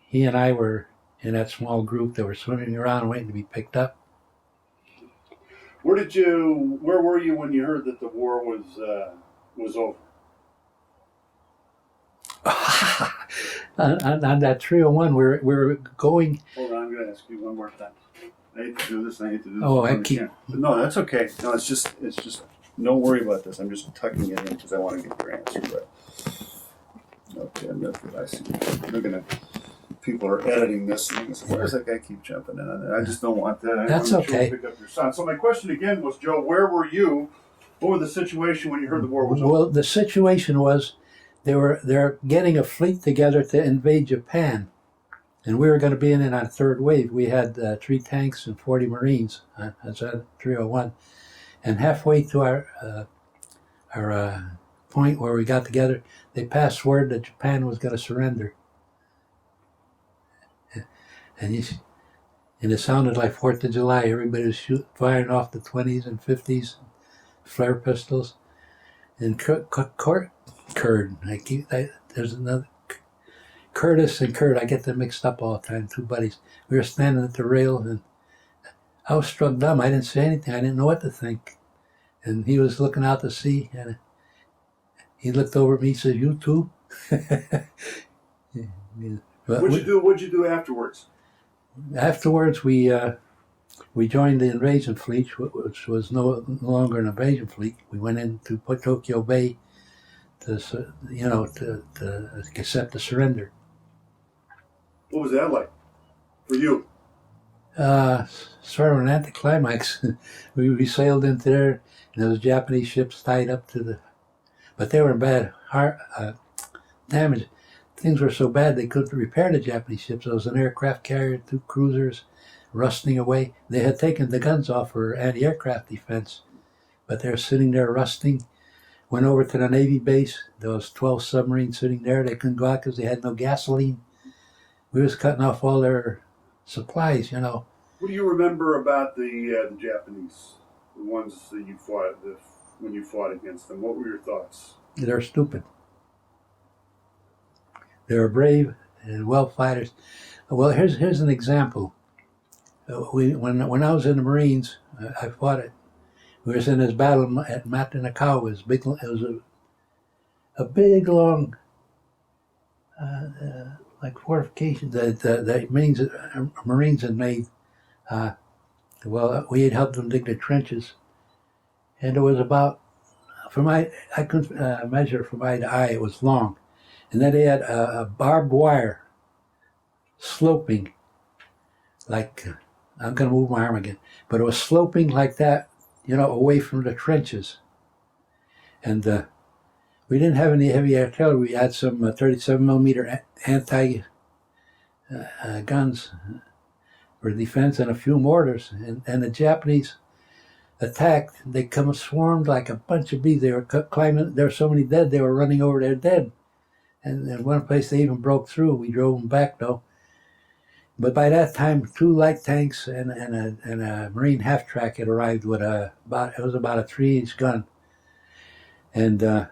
he and I were in that small group that were swimming around waiting to be picked up. Where were you when you heard that the war was over? on that 301, we're going. Hold on, I'm going to ask you one more time. I hate to do this. I hate to do this. Oh, I keep. No, that's okay. No, it's just. Don't worry about this. I'm just tucking it in because I want to get your answer. But okay, that's what I see. People are editing this. And why does that guy keep jumping in on it? I just don't want that. That's okay. Pick up your son. So my question again was, Joe, where were you? What was the situation when you heard the war was over? Well, the situation was. They're getting a fleet together to invade Japan, and we were going to be in it on third wave. We had 3 tanks and 40 Marines. That's at 301, and halfway to our point where we got together, they passed word that Japan was going to surrender, and it sounded like 4th of July. Everybody was firing off the 20s and 50s, flare pistols, and there's another Curtis and Kurt. I get them mixed up all the time. 2 buddies. We were standing at the rail, and I was struck dumb. I didn't say anything. I didn't know what to think. And he was looking out to sea, and he looked over at me. He said, "You too?" What'd you do afterwards? Afterwards, we joined the invasion fleet, which was no longer an invasion fleet. We went into Tokyo Bay. To accept the surrender. What was that like for you? Sort of an anticlimax. we sailed into there, and there was Japanese ships tied up to the, but they were in bad damage. Things were so bad they couldn't repair the Japanese ships. There was an aircraft carrier, 2 cruisers, rusting away. They had taken the guns off for anti-aircraft defense, but they were sitting there rusting. Went over to the Navy base. There was 12 submarines sitting there. They couldn't go out because they had no gasoline. We was cutting off all their supplies, What do you remember about the Japanese, the ones that you fought when you fought against them? What were your thoughts? They're stupid. They were brave and well fighters. Well, here's an example. When I was in the Marines, I fought it. We was in this battle at Matanakawa. It was big. It was a big, long, like fortification that the Marines had made. Well, we had helped them dig the trenches, and it was about, I couldn't measure from eye to eye. It was long, and then they had a barbed wire sloping, like I'm going to move my arm again, but it was sloping like that. Away from the trenches. And We didn't have any heavy artillery. We had some 37 millimeter anti guns for defense and a few mortars. And the Japanese attacked. They come swarmed like a bunch of bees. They were climbing. There were so many dead. They were running over their dead. And in one place they even broke through. We drove them back though. But by that time, 2 light tanks and a Marine half track had arrived with it was about a 3-inch gun. And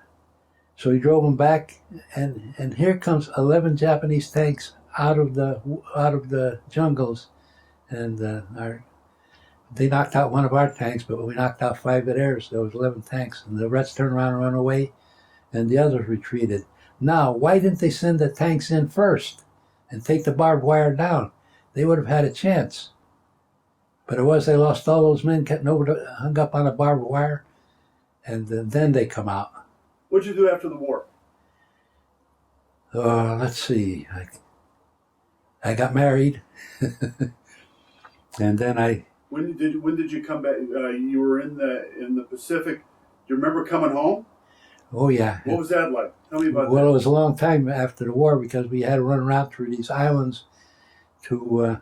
so we drove them back, and here comes 11 Japanese tanks out of the jungles, and they knocked out one of our tanks, but we knocked out 5 of theirs. There was 11 tanks, and the rest turned around and ran away, and the others retreated. Now, why didn't they send the tanks in first and take the barbed wire down? They would have had a chance. But it was they lost all those men, hung up on the barbed wire, and then they come out. What'd you do after the war? Let's see. I got married, and then When did you come back? You were in the Pacific. Do you remember coming home? Oh yeah. What was that like? Tell me about that. Well, it was a long time after the war because we had to run around through these islands to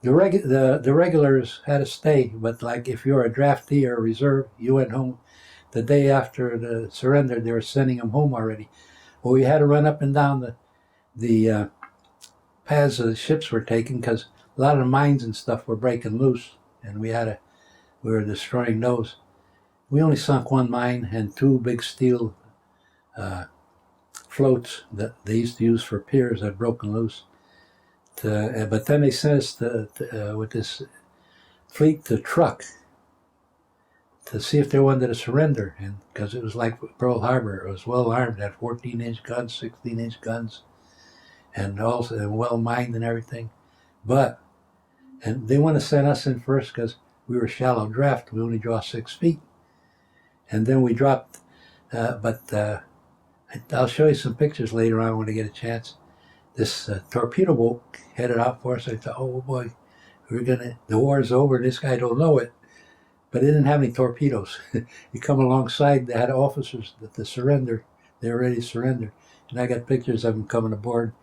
the regulars had to stay, but like if you're a draftee or a reserve, you went home. The day after the surrender, they were sending them home already. Well, we had to run up and down the paths the ships were taking because a lot of the mines and stuff were breaking loose, and we were destroying those. We only sunk 1 mine and 2 big steel floats that they used to use for piers had broken loose. But then they sent us with this fleet to truck to see if they wanted to surrender, and because it was like Pearl Harbor, it was well armed, had 14-inch guns, 16-inch guns, and also well mined and everything. And they want to send us in first because we were shallow draft. We only draw 6 feet, and then we dropped. I'll show you some pictures later on when I get a chance. This torpedo boat headed out for us. I thought, oh boy, the war's over. This guy don't know it. But they didn't have any torpedoes. You come alongside, they had officers that to surrender. They were ready to surrender. And I got pictures of them coming aboard.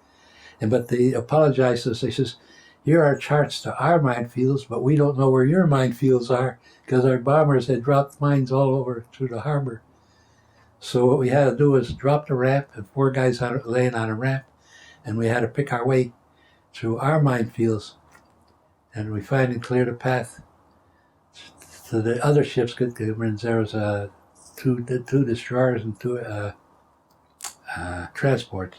But they apologized to us. They says, here are charts to our minefields, but we don't know where your minefields are because our bombers had dropped mines all over through the harbor. So what we had to do was drop the ramp, and 4 guys laying on a ramp, and we had to pick our way through our minefields. And we finally cleared a path so the other ships could come in. There was 2 destroyers and 2 transports.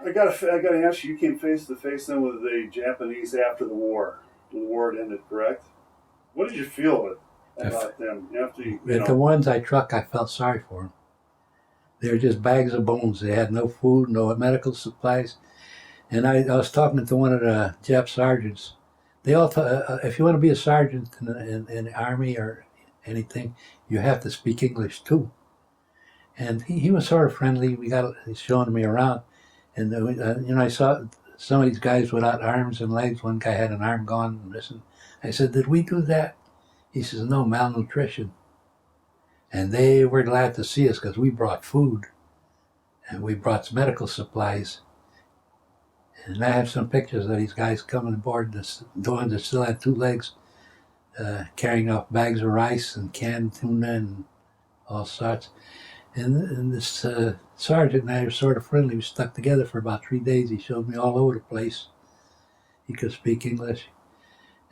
I gotta ask you. You came face to face then with the Japanese after the war. The war had ended, correct? What did you feel about them after you know? The ones I truck, I felt sorry for them. They were just bags of bones. They had no food, no medical supplies. And I was talking to one of the Jap sergeants. They all, if you want to be a sergeant in the army or anything, you have to speak English too. And he was sort of friendly. He's showing me around, and I saw some of these guys without arms and legs. One guy had an arm gone and this. And I said, "Did we do that?" He says, "No, malnutrition." And they were glad to see us because we brought food, and we brought medical supplies. And I have some pictures of these guys coming aboard, the ones that still had 2 legs, carrying off bags of rice and canned tuna and all sorts. And this sergeant and I were sort of friendly. We stuck together for about 3 days. He showed me all over the place. He could speak English.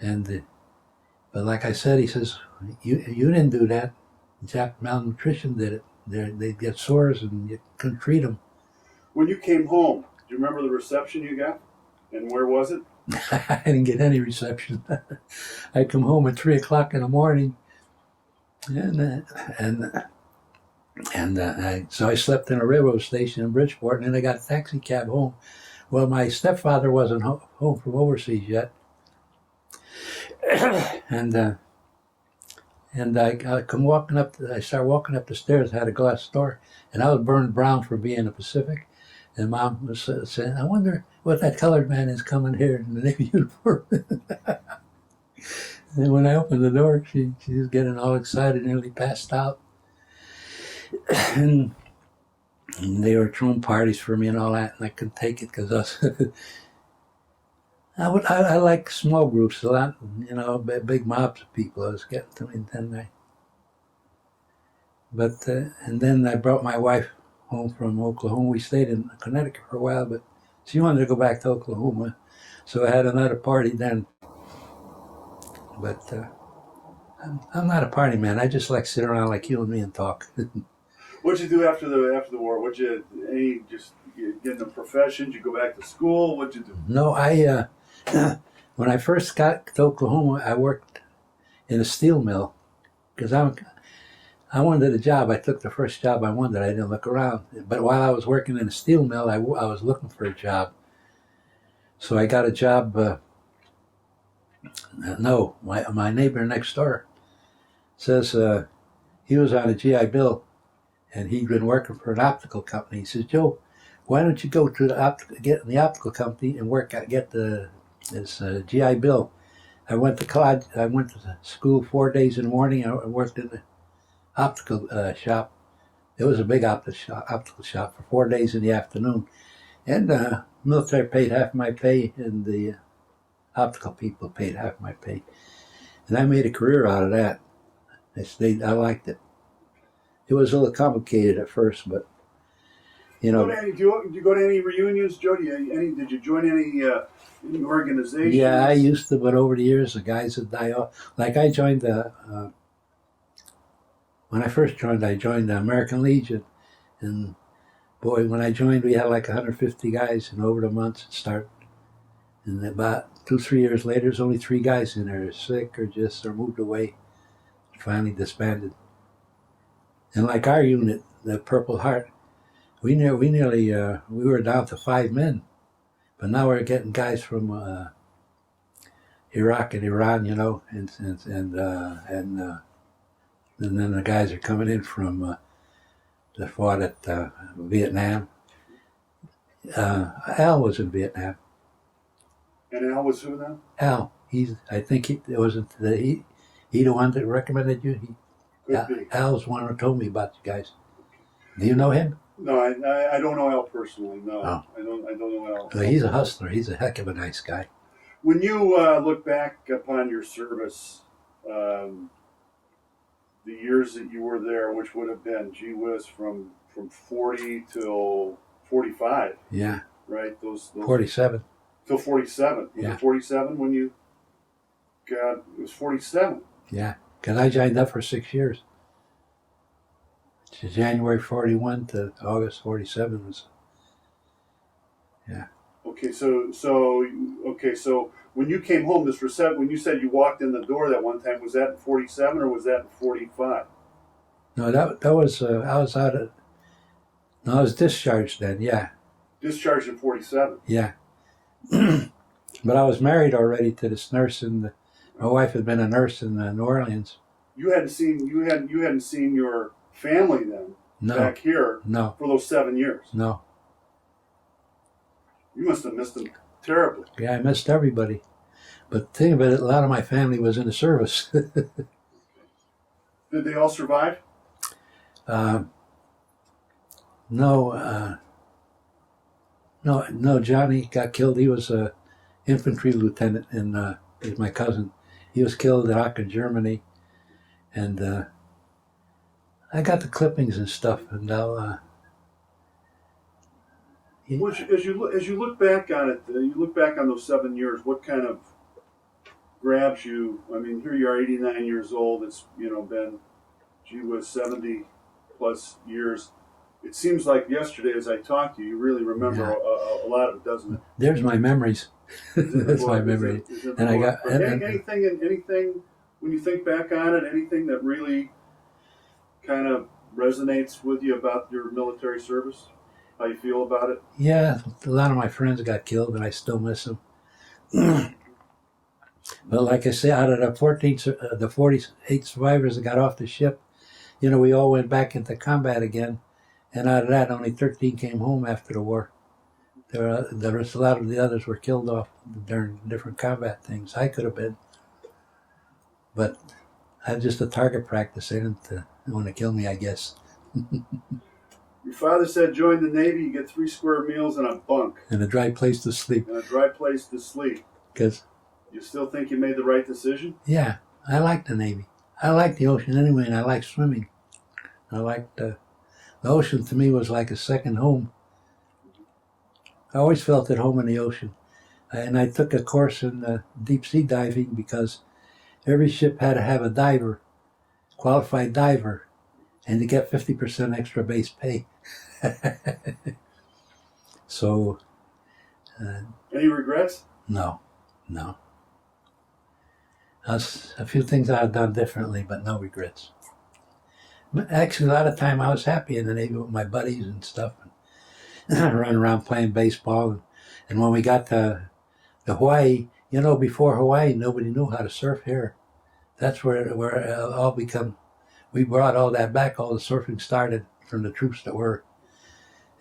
But like I said, he says, you didn't do that. Jap malnutrition did it. They'd get sores and you couldn't treat them. When you came home, do you remember the reception you got? And where was it? I didn't get any reception. I come home at 3 o'clock in the morning, so I slept in a railroad station in Bridgeport, and then I got a taxi cab home. Well, my stepfather wasn't home from overseas yet, and I come walking up. I start walking up the stairs. I had a glass door, and I was burned brown for being in the Pacific. And Mom was saying, "I wonder what that colored man is coming here in the Navy uniform." And when I opened the door, she was getting all excited, nearly passed out. And And they were throwing parties for me and all that, and I couldn't take it because I like small groups a lot, big mobs of people. I was getting to me, and then I brought my wife home from Oklahoma. We stayed in Connecticut for a while, but she wanted to go back to Oklahoma, so I had another party then. But I'm not a party man. I just like sit around like you and me and talk. What'd you do after the war? You get in a profession? Did you go back to school? What'd you do? No, when I first got to Oklahoma, I worked in a steel mill because I wanted a job. I took the first job I wanted. I didn't look around. But while I was working in a steel mill, I was looking for a job. So I got a job. My neighbor next door says he was on a GI Bill, and he'd been working for an optical company. He says, Joe, why don't you go to get in the optical company and get this GI Bill? I went to college. I went to school 4 days in the morning. I worked in the optical shop. It was a big optical shop for 4 days in the afternoon. And military paid half my pay, and the optical people paid half my pay. And I made a career out of that. I liked it. It was a little complicated at first, but Do you go to any reunions, Joe? Did you join any organizations? Yeah, I used to, but over the years, the guys had died off. Like I joined when I first joined, I joined the American Legion, and boy, when I joined, we had like 150 guys, and over the months it started. And about 2-3 years later, there's only 3 guys in there, sick or moved away, finally disbanded. And like our unit, the Purple Heart, we were down to 5 men, but now we're getting guys from Iraq and Iran, and then the guys are coming in from the fought at Vietnam. Al was in Vietnam. And Al was who now? Al, I think he the one that recommended you. Could be. Al's one who told me about you guys. Do you know him? No, I don't know Al personally. No, Oh. I don't know Al. Well, he's a hustler. He's a heck of a nice guy. When you look back upon your service, the years that you were there, which would have been, gee whiz, from 40 till 45. Yeah. Right. Those 47. till 47. Was Yeah. it 47 when you got? It was 47. Yeah, because I joined up for 6 years. January 41 to August 47 was. Yeah. Okay, so when you came home, when you said you walked in the door that one time, was that in 47 or was that in 45? No, that was I was out of. No, I was discharged then. Yeah. Discharged in 47. Yeah. But I was married already to this nurse, my wife had been a nurse in New Orleans. You hadn't seen your family then back here for those 7 years. No. You must have missed them terribly. Yeah, I missed everybody. But the thing about it, a lot of my family was in the service. Did they all survive? No, Johnny got killed. He was a infantry lieutenant, and he's my cousin. He was killed in Aachen, Germany, and I got the clippings and stuff. And now, as you look back on it, you look back on those 7 years. What kind of grabs you? I mean, here you are, 89 years old. It's been, gee whiz, 70 plus years. It seems like yesterday, as I talked to you, you really remember a lot of it, doesn't it? There's my memories. That's my memory. And I got anything when you think back on it. Anything that really kind of resonates with you about your military service? How you feel about it? Yeah, a lot of my friends got killed, and I still miss them. But like I say, out of the 48 survivors that got off the ship, we all went back into combat again. And out of that, only 13 came home after the war. A lot of the others were killed off during different combat things. I could have been. But I had just a target practice. They didn't want to kill me, I guess. Your father said join the Navy, you get 3 square meals and a bunk. And a dry place to sleep. And a dry place to sleep. Because, you still think you made the right decision? Yeah, I like the Navy. I like the ocean anyway, and I like swimming. I liked the ocean. To me was like a second home. I always felt at home in the ocean. And I took a course in deep sea diving because every ship had to have a diver, qualified diver, and to get 50% extra base pay. So, any regrets? No. That's a few things I've done differently, but no regrets. But actually, a lot of time I was happy in the Navy with my buddies and stuff, and running around playing baseball. And when we got to Hawaii, before Hawaii, nobody knew how to surf here. That's where it all become. We brought all that back. All the surfing started from the troops that were.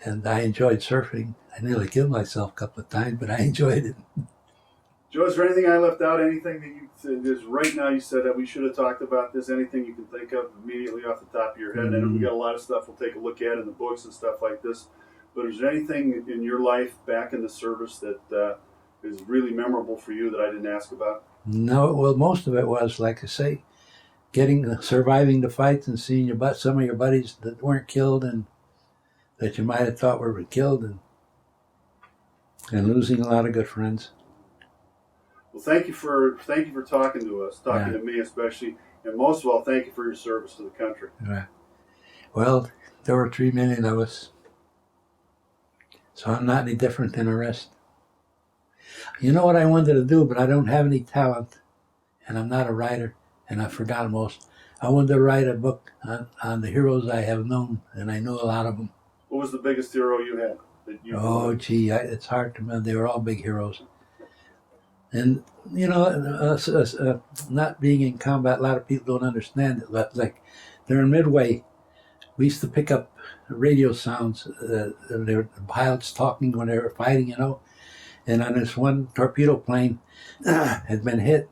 And I enjoyed surfing. I nearly killed myself a couple of times, but I enjoyed it. Joe, is there anything I left out? Anything that you said is right now you said that we should have talked about this? Anything you can think of immediately off the top of your head? Mm-hmm. And we got a lot of stuff we'll take a look at in the books and stuff like this. But is there anything in your life back in the service that is really memorable for you that I didn't ask about? No, well, most of it was, like I say, surviving the fights and seeing some of your buddies that weren't killed and that you might have thought were killed, and losing a lot of good friends. Well, thank you for talking to us, to me especially, and most of all, thank you for your service to the country. Right. Well, there were 3 million of us, so I'm not any different than the rest. You know what I wanted to do, but I don't have any talent, and I'm not a writer, and I forgot most. I wanted to write a book on the heroes I have known, and I know a lot of them. What was the biggest hero you had? It's hard to remember. They were all big heroes. And, not being in combat, a lot of people don't understand it. But like during Midway, we used to pick up radio sounds. They were pilots talking when they were fighting, And on this one torpedo plane had been hit,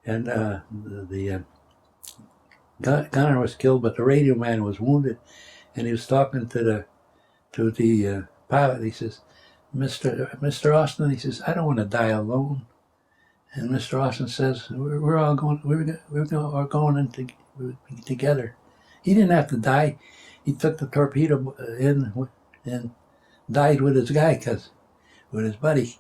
and the gunner was killed, but the radio man was wounded, and he was talking to the pilot. He says, Mr. Austin, he says, I don't want to die alone. And Mr. Austin says, we're all going in together. He didn't have to die. He took the torpedo in and died with his with his buddy.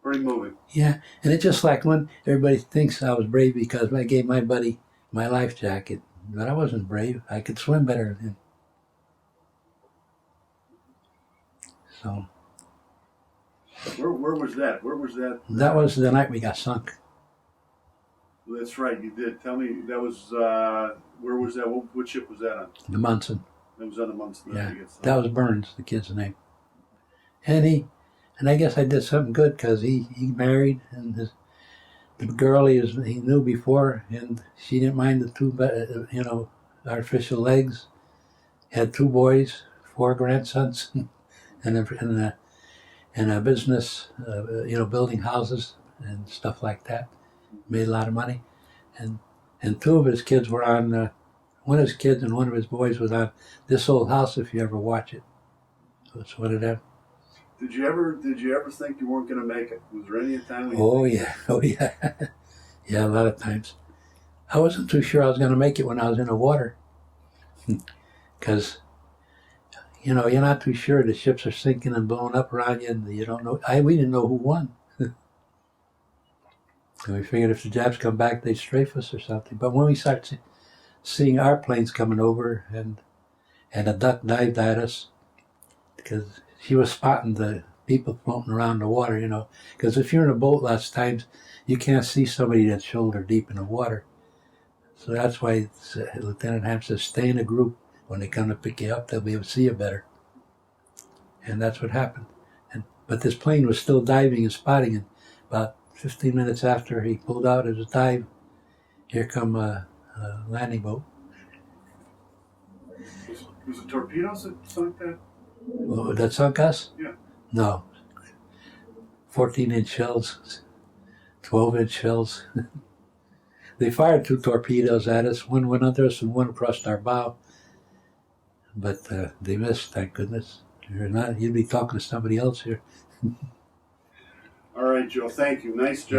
Pretty moving. Yeah, and it's just like when everybody thinks I was brave because I gave my buddy my life jacket. But I wasn't brave. I could swim better than him. So. Where was that? Where was that? That was the night we got sunk. That's right, you did. Tell me, that was, where was that? What ship was that on? The Munson. It was on the Munson. Yeah, that was Burns, the kid's name. And I guess I did something good because he married, and the girl he knew before, and she didn't mind the 2, artificial legs. Had 2 boys, 4 grandsons, and a business, building houses and stuff like that. Made a lot of money, and 2 of his kids were on. One of his kids and one of his boys was on This Old House. If you ever watch it, it's one of them. Did you ever think you weren't going to make it? Was there any time? Oh yeah, yeah. A lot of times, I wasn't too sure I was going to make it when I was in the water, because. You're not too sure. The ships are sinking and blowing up around you, and you don't know. We didn't know who won. And we figured if the Japs come back, they'd strafe us or something. But when we start seeing our planes coming over, and a duck dived at us, because she was spotting the people floating around the water, Because if you're in a boat, lots of times, you can't see somebody that's shoulder deep in the water. So that's why Lieutenant Ham says, stay in a group. When they come to pick you up, they'll be able to see you better. And that's what happened. But this plane was still diving and spotting, and about 15 minutes after he pulled out his dive, here come a landing boat. Was it torpedoes that sunk that? Well, that sunk us? Yeah. No. 14-inch shells, 12-inch shells. They fired 2 torpedoes at us. One went under us and one across our bow. but they missed, thank goodness. You're not, you'd be talking to somebody else here. All right, Joe. Thank you. Nice job.